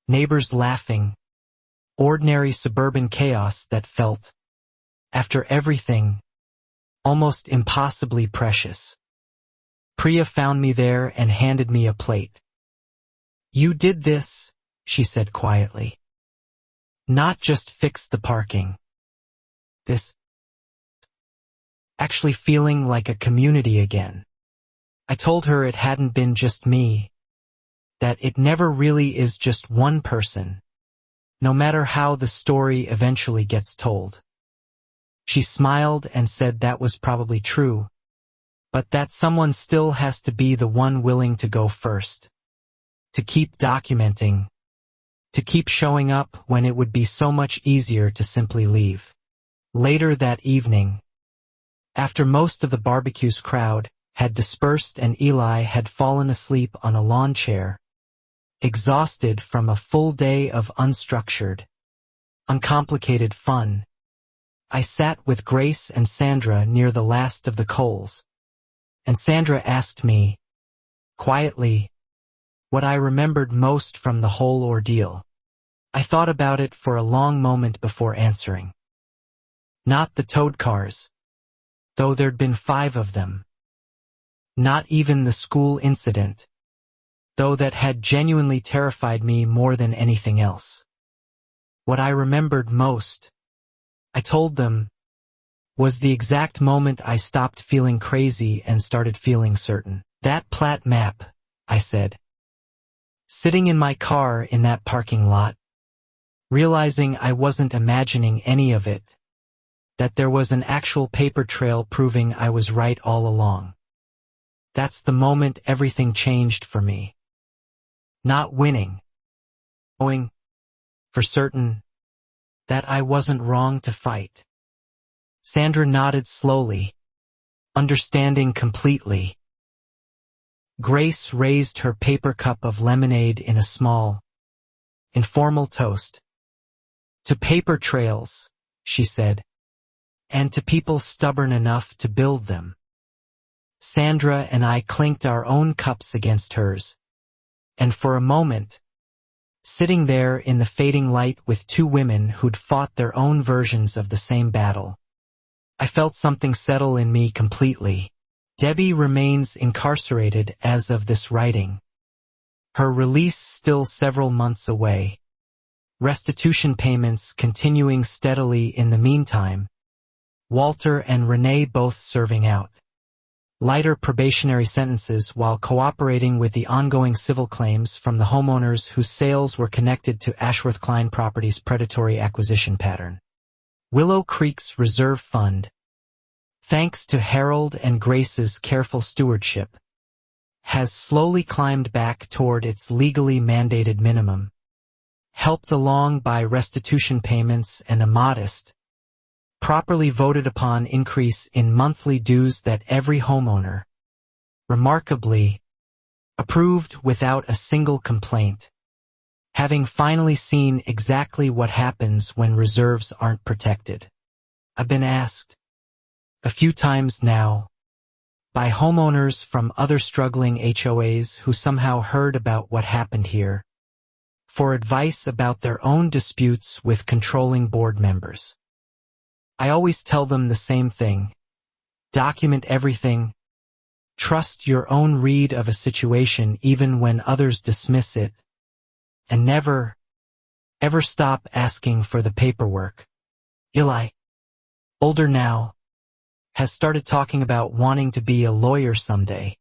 neighbors laughing, ordinary suburban chaos that felt, after everything, almost impossibly precious. Priya found me there and handed me a plate. "You did this," she said quietly. "Not just fix the parking. This. Actually feeling like a community again." I told her it hadn't been just me, that it never really is just one person, no matter how the story eventually gets told. She smiled and said that was probably true, but that someone still has to be the one willing to go first. To keep documenting. To keep showing up when it would be so much easier to simply leave. Later that evening, after most of the barbecue's crowd had dispersed and Eli had fallen asleep on a lawn chair, exhausted from a full day of unstructured, uncomplicated fun, I sat with Grace and Sandra near the last of the coals, and Sandra asked me, quietly, what I remembered most from the whole ordeal. I thought about it for a long moment before answering. Not the towed cars, though there'd been 5 of them. Not even the school incident, though that had genuinely terrified me more than anything else. What I remembered most, I told them, was the exact moment I stopped feeling crazy and started feeling certain. That plat map, I said. Sitting in my car in that parking lot, realizing I wasn't imagining any of it, that there was an actual paper trail proving I was right all along. That's the moment everything changed for me. Not winning. Knowing, for certain, that I wasn't wrong to fight. Sandra nodded slowly, understanding completely. Grace raised her paper cup of lemonade in a small, informal toast. To paper trails, she said, and to people stubborn enough to build them. Sandra and I clinked our own cups against hers, and for a moment, sitting there in the fading light with 2 women who'd fought their own versions of the same battle, I felt something settle in me completely. Debbie remains incarcerated as of this writing. Her release still several months away. Restitution payments continuing steadily in the meantime. Walter and Renee both serving out lighter probationary sentences while cooperating with the ongoing civil claims from the homeowners whose sales were connected to Ashworth Klein Properties' predatory acquisition pattern. Willow Creek's reserve fund, thanks to Harold and Grace's careful stewardship, has slowly climbed back toward its legally mandated minimum, helped along by restitution payments and a modest, properly voted upon increase in monthly dues that every homeowner, remarkably, approved without a single complaint, having finally seen exactly what happens when reserves aren't protected. I've been asked, a few times now, by homeowners from other struggling HOAs who somehow heard about what happened here, for advice about their own disputes with controlling board members. I always tell them the same thing. Document everything. Trust your own read of a situation even when others dismiss it. And never, ever stop asking for the paperwork. Eli, older now, has started talking about wanting to be a lawyer someday.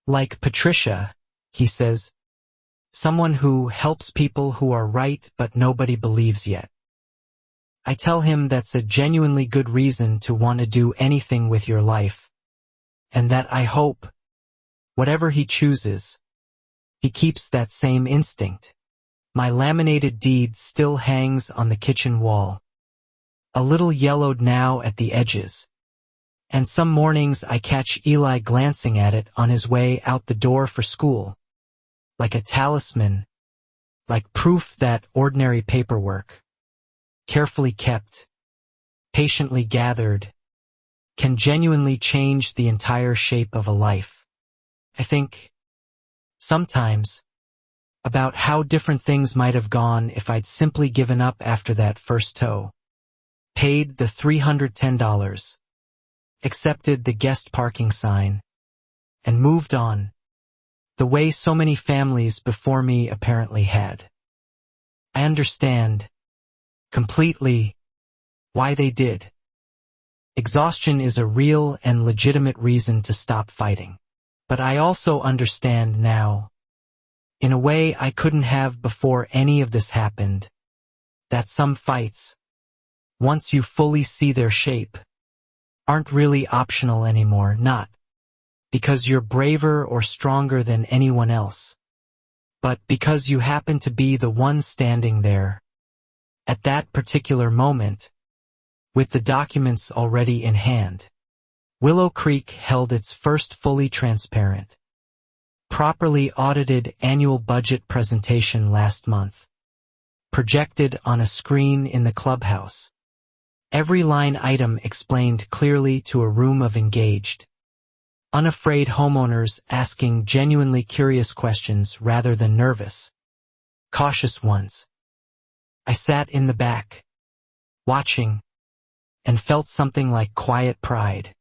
Like Patricia, he says, someone who helps people who are right but nobody believes yet. I tell him that's a genuinely good reason to want to do anything with your life, and that I hope, whatever he chooses, he keeps that same instinct. My laminated deed still hangs on the kitchen wall, a little yellowed now at the edges, and some mornings I catch Eli glancing at it on his way out the door for school, like a talisman, like proof that ordinary paperwork, carefully kept, patiently gathered, can genuinely change the entire shape of a life. I think, sometimes, about how different things might have gone if I'd simply given up after that first tow, paid the $310, accepted the guest parking sign, and moved on, the way so many families before me apparently had. I understand, completely, why they did. Exhaustion is a real and legitimate reason to stop fighting. But I also understand now, in a way I couldn't have before any of this happened, that some fights, once you fully see their shape, aren't really optional anymore, not because you're braver or stronger than anyone else, but because you happen to be the one standing there, at that particular moment, with the documents already in hand. Willow Creek held its first fully transparent, properly audited annual budget presentation last month, projected on a screen in the clubhouse. Every line item explained clearly to a room of engaged, unafraid homeowners asking genuinely curious questions rather than nervous, cautious ones. I sat in the back, watching, and felt something like quiet pride.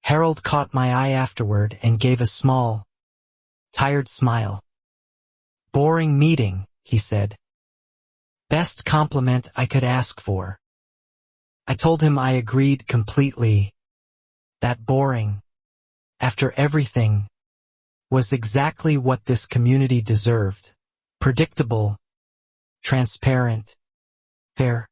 Harold caught my eye afterward and gave a small, tired smile. "Boring meeting," he said. "Best compliment I could ask for." I told him I agreed completely. That boring, after everything, was exactly what this community deserved. Predictable, transparent, fair.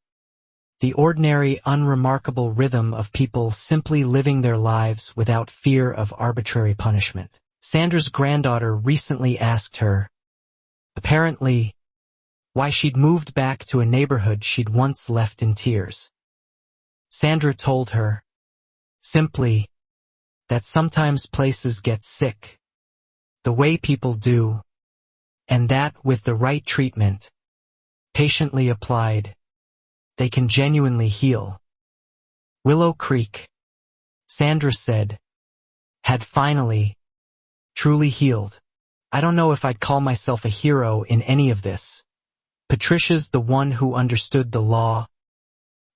The ordinary, unremarkable rhythm of people simply living their lives without fear of arbitrary punishment. Sandra's granddaughter recently asked her, apparently, why she'd moved back to a neighborhood she'd once left in tears. Sandra told her, simply, that sometimes places get sick, the way people do, and that with the right treatment, patiently applied, they can genuinely heal. Willow Creek, Sandra said, had finally, truly healed. I don't know if I'd call myself a hero in any of this. Patricia's the one who understood the law.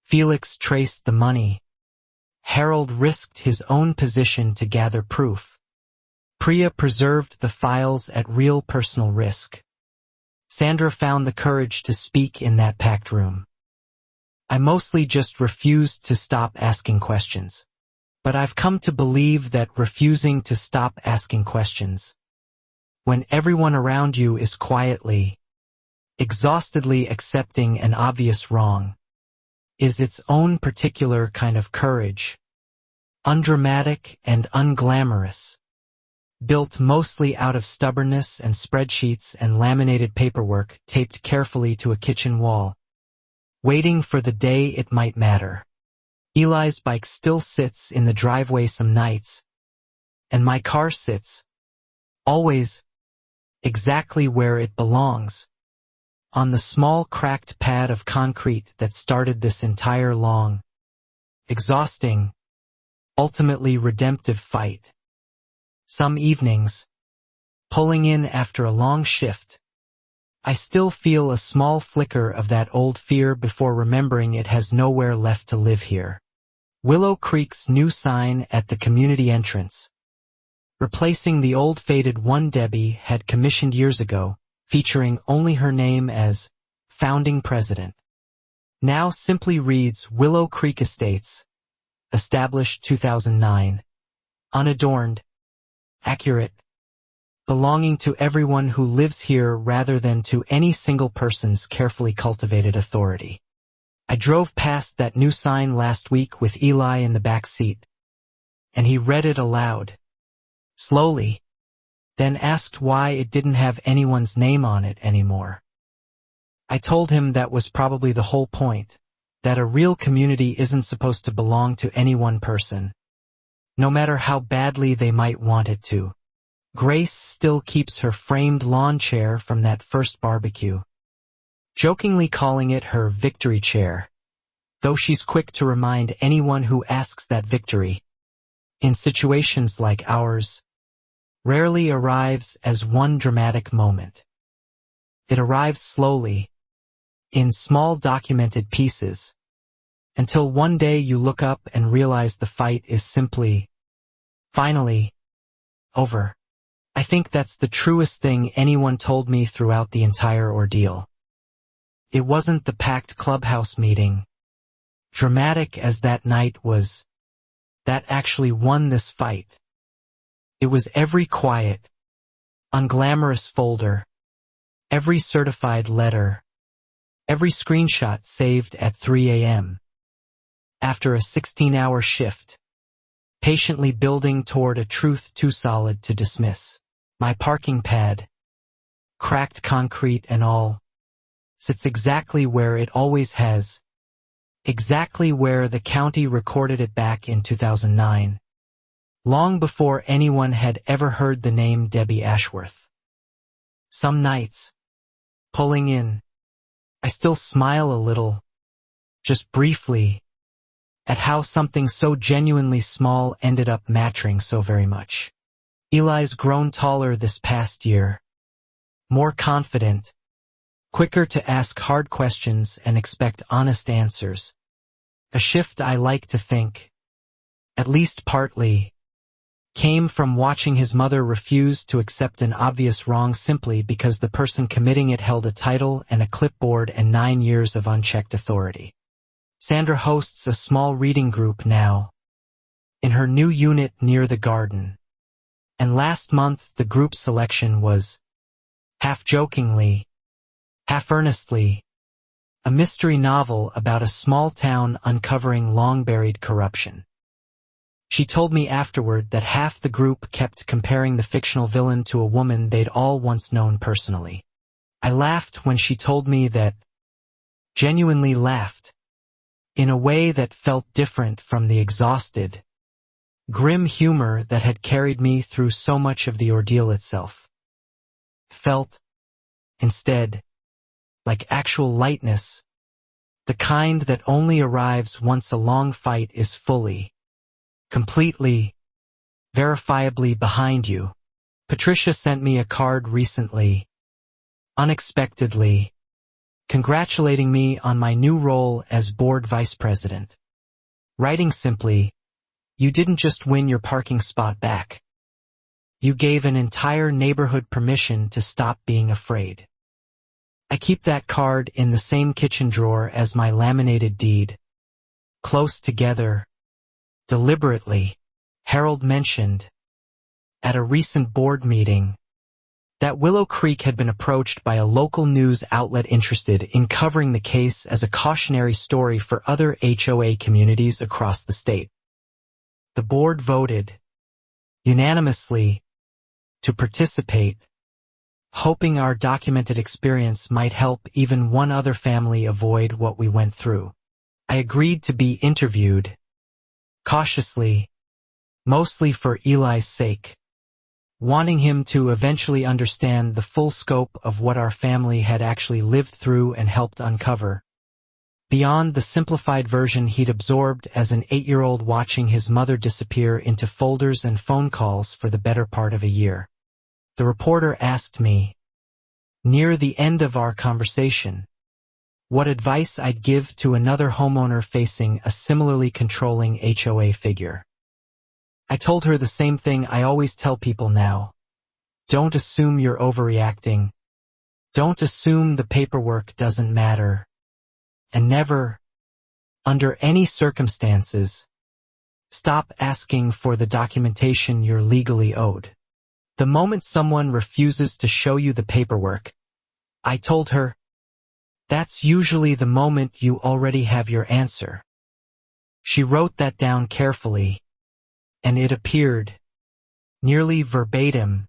Felix traced the money. Harold risked his own position to gather proof. Priya preserved the files at real personal risk. Sandra found the courage to speak in that packed room. I mostly just refused to stop asking questions. But I've come to believe that refusing to stop asking questions, when everyone around you is quietly, exhaustedly accepting an obvious wrong, is its own particular kind of courage, undramatic and unglamorous, built mostly out of stubbornness and spreadsheets and laminated paperwork taped carefully to a kitchen wall, waiting for the day it might matter. Eli's bike still sits in the driveway some nights, and my car sits, always, exactly where it belongs, on the small cracked pad of concrete that started this entire long, exhausting, ultimately redemptive fight. Some evenings, pulling in after a long shift, I still feel a small flicker of that old fear before remembering it has nowhere left to live here. Willow Creek's new sign at the community entrance, replacing the old faded one Debbie had commissioned years ago, featuring only her name as founding president, now simply reads Willow Creek Estates, established 2009, unadorned, accurate, belonging to everyone who lives here rather than to any single person's carefully cultivated authority. I drove past that new sign last week with Eli in the back seat, and he read it aloud, slowly, then asked why it didn't have anyone's name on it anymore. I told him that was probably the whole point, that a real community isn't supposed to belong to any one person, no matter how badly they might want it to. Grace still keeps her framed lawn chair from that first barbecue, jokingly calling it her victory chair, though she's quick to remind anyone who asks that victory, in situations like ours, rarely arrives as one dramatic moment. It arrives slowly, in small documented pieces, until one day you look up and realize the fight is simply, finally, over. I think that's the truest thing anyone told me throughout the entire ordeal. It wasn't the packed clubhouse meeting, dramatic as that night was, that actually won this fight. It was every quiet, unglamorous folder, every certified letter, every screenshot saved at 3 a.m. after a 16-hour shift, patiently building toward a truth too solid to dismiss. My parking pad, cracked concrete and all, sits exactly where it always has, exactly where the county recorded it back in 2009, long before anyone had ever heard the name Debbie Ashworth. Some nights, pulling in, I still smile a little, just briefly, at how something so genuinely small ended up mattering so very much. Eli's grown taller this past year, more confident, quicker to ask hard questions and expect honest answers. A shift I like to think, at least partly, came from watching his mother refuse to accept an obvious wrong simply because the person committing it held a title and a clipboard and 9 years of unchecked authority. Sandra hosts a small reading group now, in her new unit near the garden, and last month the group selection was, half jokingly, half earnestly, a mystery novel about a small town uncovering long-buried corruption. She told me afterward that half the group kept comparing the fictional villain to a woman they'd all once known personally. I laughed when she told me that, genuinely laughed, in a way that felt different from the exhausted, grim humor that had carried me through so much of the ordeal itself. Felt, instead, like actual lightness, the kind that only arrives once a long fight is fully, completely, verifiably behind you. Patricia sent me a card recently, unexpectedly, congratulating me on my new role as board vice president. Writing simply, "You didn't just win your parking spot back. You gave an entire neighborhood permission to stop being afraid." I keep that card in the same kitchen drawer as my laminated deed, close together, deliberately. Harold mentioned, at a recent board meeting, that Willow Creek had been approached by a local news outlet interested in covering the case as a cautionary story for other HOA communities across the state. The board voted, unanimously, to participate, hoping our documented experience might help even one other family avoid what we went through. I agreed to be interviewed, cautiously, mostly for Eli's sake, wanting him to eventually understand the full scope of what our family had actually lived through and helped uncover, beyond the simplified version he'd absorbed as an 8-year-old watching his mother disappear into folders and phone calls for the better part of a year. The reporter asked me, near the end of our conversation, what advice I'd give to another homeowner facing a similarly controlling HOA figure. I told her the same thing I always tell people now. Don't assume you're overreacting. Don't assume the paperwork doesn't matter. And never, under any circumstances, stop asking for the documentation you're legally owed. The moment someone refuses to show you the paperwork, I told her, that's usually the moment you already have your answer. She wrote that down carefully, and it appeared, nearly verbatim,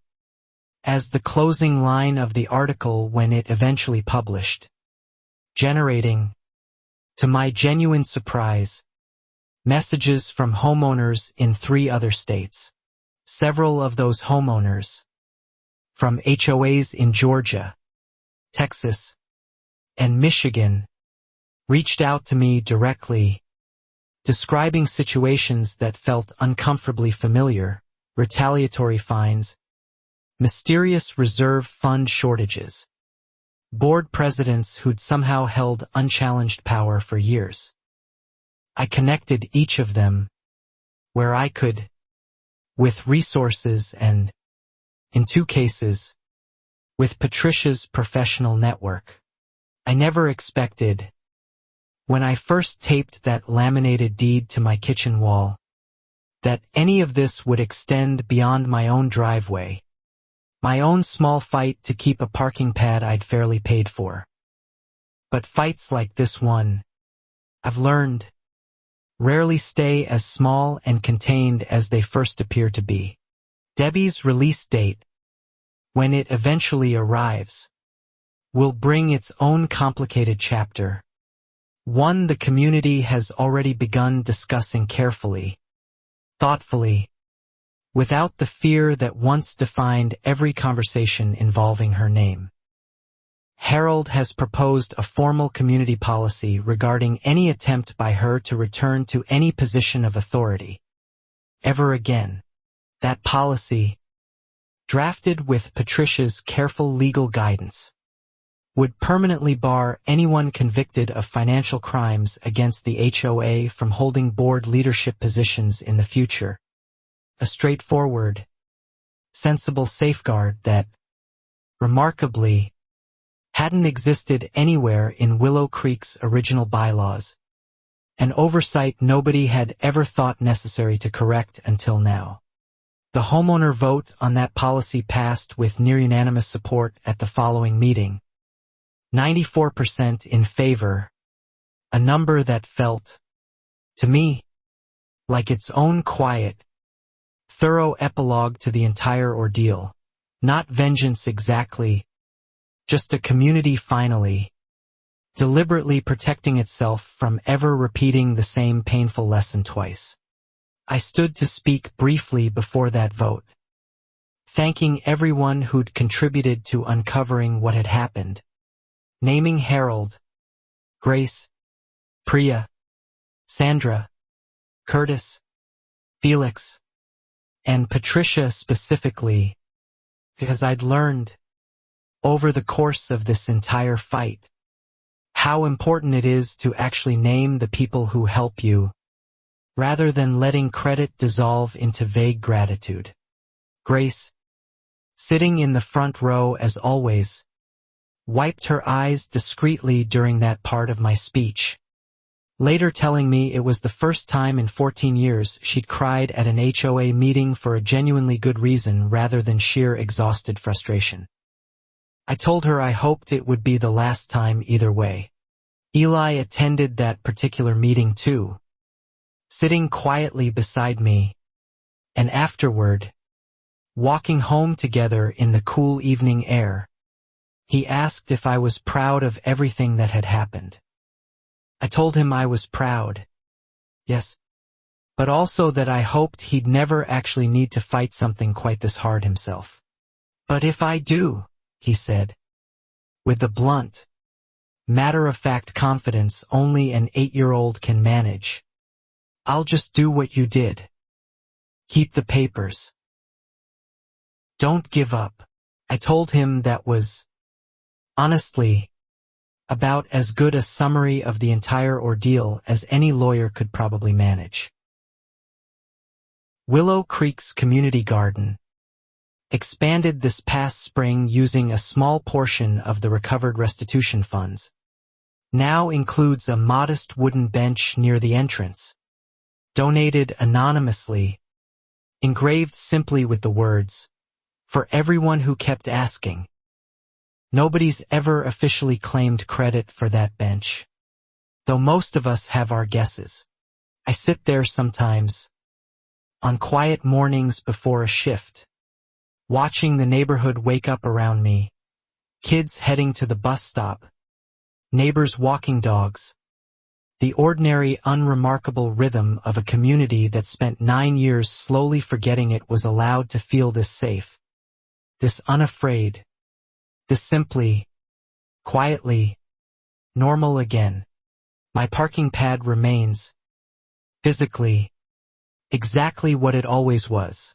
as the closing line of the article when it eventually published, generating, to my genuine surprise, messages from homeowners in 3 other states. Several of those homeowners, from HOAs in Georgia, Texas, and Michigan, reached out to me directly, describing situations that felt uncomfortably familiar, retaliatory fines, mysterious reserve fund shortages, board presidents who'd somehow held unchallenged power for years. I connected each of them, where I could, with resources and, in 2 cases, with Patricia's professional network. I never expected, when I first taped that laminated deed to my kitchen wall, that any of this would extend beyond my own driveway, my own small fight to keep a parking pad I'd fairly paid for. But fights like this one, I've learned, rarely stay as small and contained as they first appear to be. Debbie's release date, when it eventually arrives, will bring its own complicated chapter, one the community has already begun discussing carefully, thoughtfully, without the fear that once defined every conversation involving her name. Harold has proposed a formal community policy regarding any attempt by her to return to any position of authority ever again. That policy, drafted with Patricia's careful legal guidance, would permanently bar anyone convicted of financial crimes against the HOA from holding board leadership positions in the future. A straightforward, sensible safeguard that, remarkably, hadn't existed anywhere in Willow Creek's original bylaws, an oversight nobody had ever thought necessary to correct until now. The homeowner vote on that policy passed with near unanimous support at the following meeting. 94% in favor, a number that felt, to me, like its own quiet, thorough epilogue to the entire ordeal. Not vengeance exactly, just a community finally, deliberately protecting itself from ever repeating the same painful lesson twice. I stood to speak briefly before that vote, thanking everyone who'd contributed to uncovering what had happened, naming Harold, Grace, Priya, Sandra, Curtis, Felix, and Patricia specifically, because I'd learned, over the course of this entire fight, how important it is to actually name the people who help you, rather than letting credit dissolve into vague gratitude. Grace, sitting in the front row as always, wiped her eyes discreetly during that part of my speech, later telling me it was the first time in 14 years she'd cried at an HOA meeting for a genuinely good reason rather than sheer exhausted frustration. I told her I hoped it would be the last time either way. Eli attended that particular meeting too, sitting quietly beside me, and afterward, walking home together in the cool evening air, he asked if I was proud of everything that had happened. I told him I was proud, yes, but also that I hoped he'd never actually need to fight something quite this hard himself. But if I do, he said, with the blunt, matter-of-fact confidence only an 8-year-old can manage, I'll just do what you did. Keep the papers. Don't give up. I told him that was, honestly, about as good a summary of the entire ordeal as any lawyer could probably manage. Willow Creek's community garden, expanded this past spring using a small portion of the recovered restitution funds, now includes a modest wooden bench near the entrance, donated anonymously, engraved simply with the words, "For everyone who kept asking." Nobody's ever officially claimed credit for that bench, though most of us have our guesses. I sit there sometimes, on quiet mornings before a shift, watching the neighborhood wake up around me, kids heading to the bus stop, neighbors walking dogs, the ordinary unremarkable rhythm of a community that spent 9 years slowly forgetting it was allowed to feel this safe, this unafraid, this simply, quietly, normal again. My parking pad remains, physically, exactly what it always was.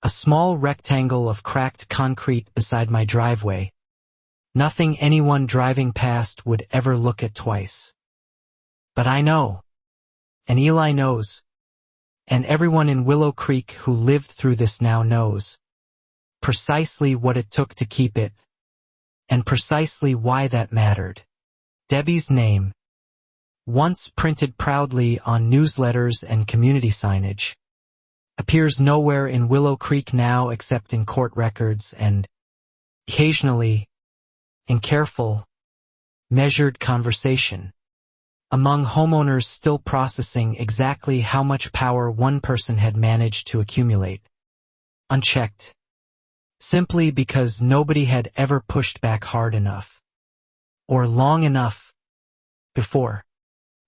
A small rectangle of cracked concrete beside my driveway. Nothing anyone driving past would ever look at twice. But I know, and Eli knows, and everyone in Willow Creek who lived through this now knows, precisely what it took to keep it, and precisely why that mattered. Debbie's name, once printed proudly on newsletters and community signage, appears nowhere in Willow Creek now except in court records and, occasionally, in careful, measured conversation. among homeowners still processing exactly how much power one person had managed to accumulate, unchecked, simply because nobody had ever pushed back hard enough, or long enough, before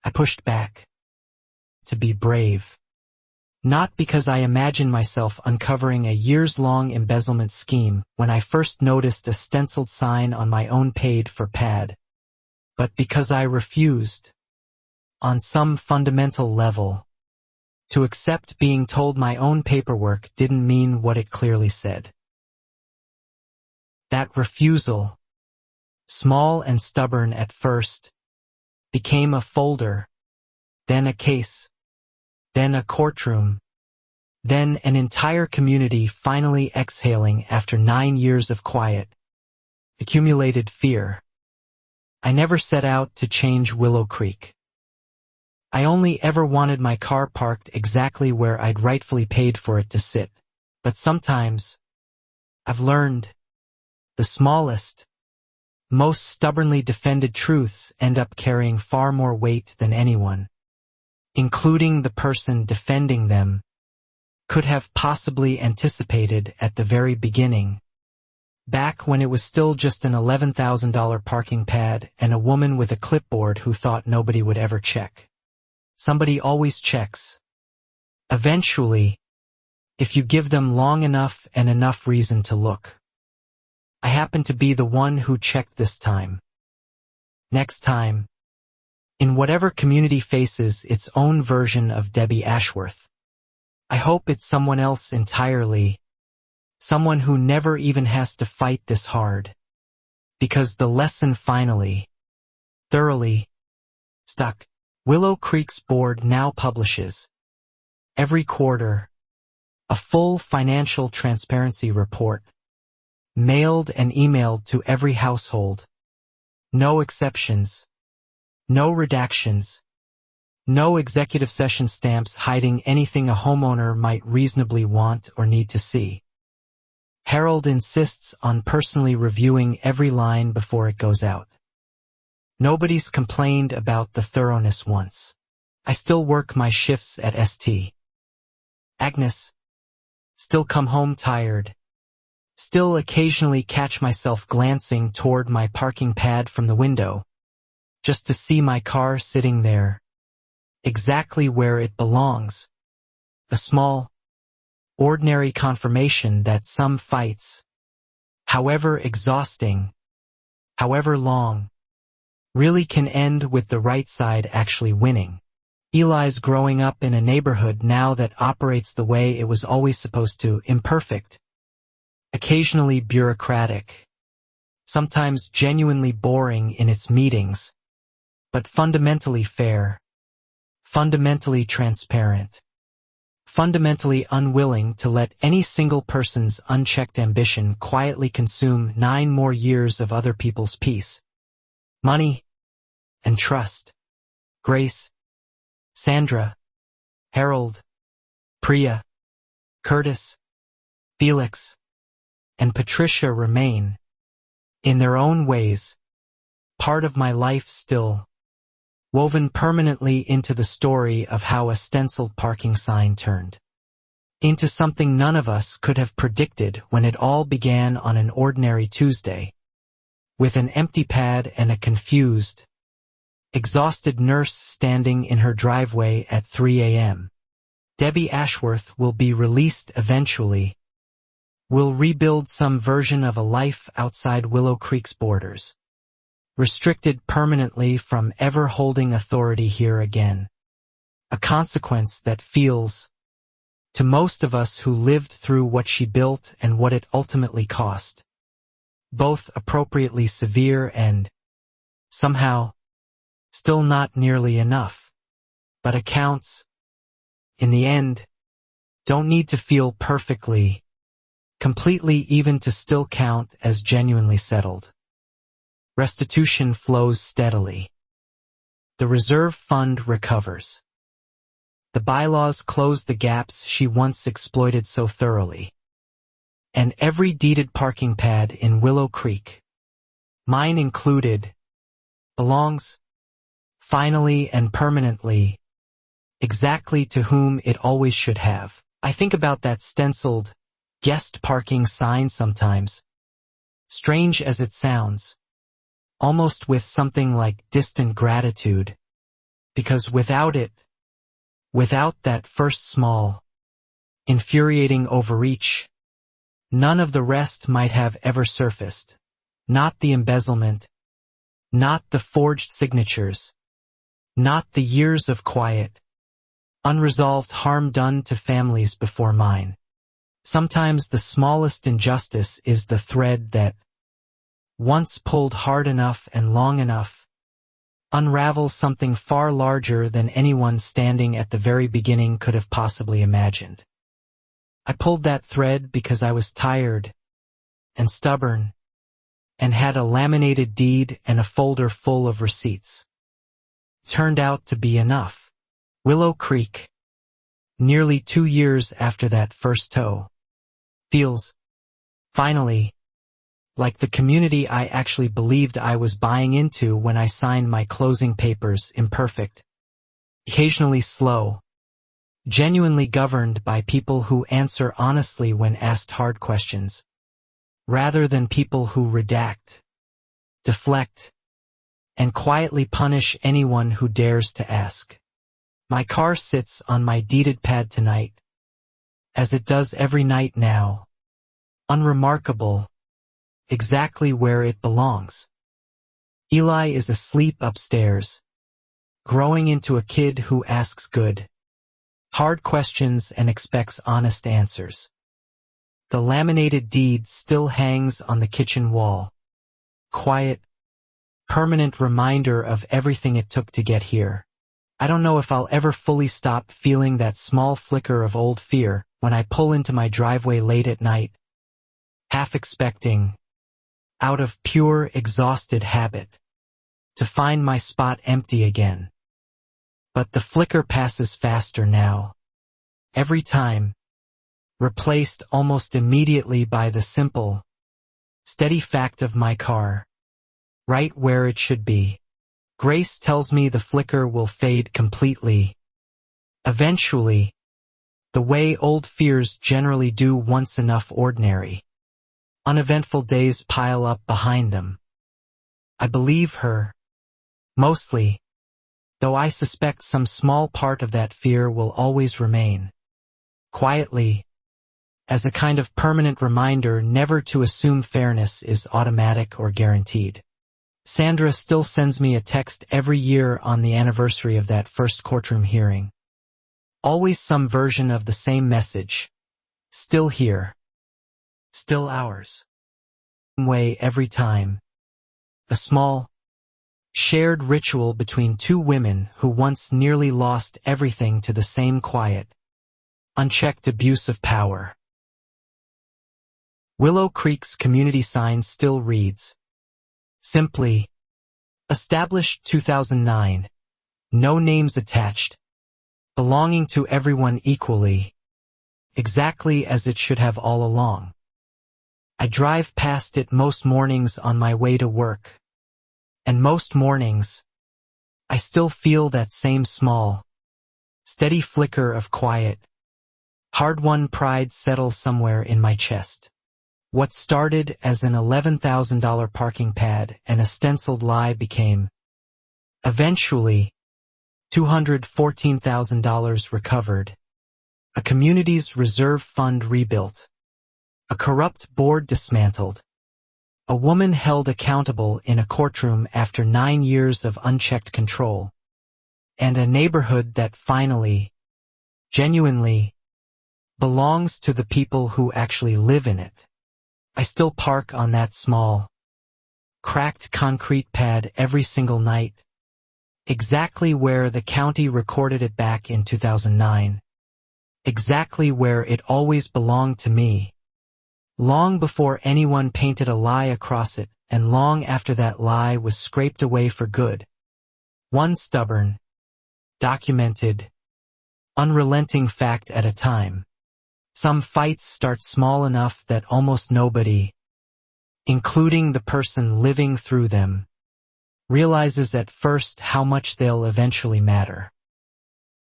I pushed back, to be brave. Not because I imagined myself uncovering a years-long embezzlement scheme when I first noticed a stenciled sign on my own paid-for pad, but because I refused, on some fundamental level, to accept being told my own paperwork didn't mean what it clearly said. That refusal, small and stubborn at first, became a folder, then a case, then a courtroom, then an entire community finally exhaling after 9 years of quiet, accumulated fear. I never set out to change Willow Creek. I only ever wanted my car parked exactly where I'd rightfully paid for it to sit. But sometimes, I've learned, the smallest, most stubbornly defended truths end up carrying far more weight than anyone, including the person defending them, could have possibly anticipated at the very beginning. Back when it was still just an $11,000 parking pad and a woman with a clipboard who thought nobody would ever check. Somebody always checks. Eventually, if you give them long enough and enough reason to look. I happen to be the one who checked this time. Next time, in whatever community faces its own version of Debbie Ashworth, I hope it's someone else entirely, someone who never even has to fight this hard, because the lesson finally, thoroughly, stuck. Willow Creek's board now publishes, every quarter, a full financial transparency report, mailed and emailed to every household. No exceptions. No redactions. No executive session stamps hiding anything a homeowner might reasonably want or need to see. Harold insists on personally reviewing every line before it goes out. Nobody's complained about the thoroughness once. I still work my shifts at St. Agnes. Still come home tired. Still occasionally catch myself glancing toward my parking pad from the window, just to see my car sitting there, exactly where it belongs. A small, ordinary confirmation that some fights, however exhausting, however long, really can end with the right side actually winning. Eli's growing up in a neighborhood now that operates the way it was always supposed to, imperfect, occasionally bureaucratic, sometimes genuinely boring in its meetings, but fundamentally fair, fundamentally transparent, fundamentally unwilling to let any single person's unchecked ambition quietly consume 9 more years of other people's peace, money, and trust. Grace, Sandra, Harold, Priya, Curtis, Felix, and Patricia remain, in their own ways, part of my life still, woven permanently into the story of how a stenciled parking sign turned into something none of us could have predicted when it all began on an ordinary Tuesday, with an empty pad and a confused, exhausted nurse standing in her driveway at 3 a.m. Debbie Ashworth will be released eventually, will rebuild some version of a life outside Willow Creek's borders, restricted permanently from ever holding authority here again. A consequence that feels, to most of us who lived through what she built and what it ultimately cost, both appropriately severe and, somehow, still not nearly enough. But accounts, in the end, don't need to feel perfectly, completely even to still count as genuinely settled. Restitution flows steadily. The reserve fund recovers. The bylaws close the gaps she once exploited so thoroughly. And every deeded parking pad in Willow Creek, mine included, belongs, finally and permanently, exactly to whom it always should have. I think about that stenciled guest parking sign sometimes, strange as it sounds, almost with something like distant gratitude, because without it, without that first small, infuriating overreach, none of the rest might have ever surfaced. Not the embezzlement, not the forged signatures, not the years of quiet, unresolved harm done to families before mine. Sometimes the smallest injustice is the thread that, once pulled hard enough and long enough, unravels something far larger than anyone standing at the very beginning could have possibly imagined. I pulled that thread because I was tired and stubborn and had a laminated deed and a folder full of receipts. Turned out to be enough. Willow Creek, nearly 2 years after that first tow, feels, finally, like the community I actually believed I was buying into when I signed my closing papers. Imperfect, occasionally slow, genuinely governed by people who answer honestly when asked hard questions, rather than people who redact, deflect, and quietly punish anyone who dares to ask. My car sits on my deeded pad tonight, as it does every night now, unremarkable, exactly where it belongs. Eli is asleep upstairs, growing into a kid who asks good, hard questions and expects honest answers. The laminated deed still hangs on the kitchen wall, quiet, permanent reminder of everything it took to get here. I don't know if I'll ever fully stop feeling that small flicker of old fear when I pull into my driveway late at night, half expecting, out of pure exhausted habit, to find my spot empty again. But the flicker passes faster now, every time, replaced almost immediately by the simple, steady fact of my car, right where it should be. Grace tells me the flicker will fade completely, eventually, the way old fears generally do once enough ordinary, uneventful days pile up behind them. I believe her, mostly, though I suspect some small part of that fear will always remain, quietly, as a kind of permanent reminder never to assume fairness is automatic or guaranteed. Sandra still sends me a text every year on the anniversary of that first courtroom hearing. Always some version of the same message. Still here. Still ours. Same way every time. A small, shared ritual between two women who once nearly lost everything to the same quiet, unchecked abuse of power. Willow Creek's community sign still reads, simply, established 2009, no names attached, belonging to everyone equally, exactly as it should have all along. I drive past it most mornings on my way to work, and most mornings, I still feel that same small, steady flicker of quiet, hard-won pride settle somewhere in my chest. What started as an $11,000 parking pad and a stenciled lie became, eventually, $214,000 recovered, a community's reserve fund rebuilt, a corrupt board dismantled, a woman held accountable in a courtroom after 9 years of unchecked control, and a neighborhood that finally, genuinely, belongs to the people who actually live in it. I still park on that small, cracked concrete pad every single night, exactly where the county recorded it back in 2009, exactly where it always belonged to me, long before anyone painted a lie across it and long after that lie was scraped away for good. One stubborn, documented, unrelenting fact at a time. Some fights start small enough that almost nobody, including the person living through them, realizes at first how much they'll eventually matter.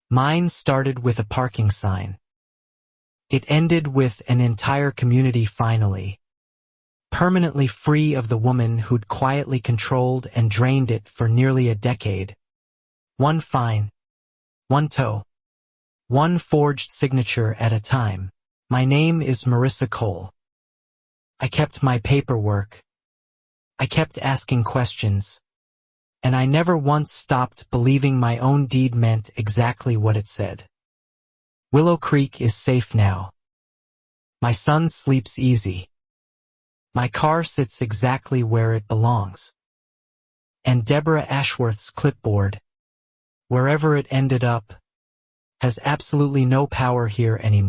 Mine started with a parking sign. It ended with an entire community finally, permanently free of the woman who'd quietly controlled and drained it for nearly a decade. One fine, one tow, one forged signature at a time. My name is Marissa Cole. I kept my paperwork. I kept asking questions. And I never once stopped believing my own deed meant exactly what it said. Willow Creek is safe now. My son sleeps easy. My car sits exactly where it belongs. And Deborah Ashworth's clipboard, wherever it ended up, has absolutely no power here anymore.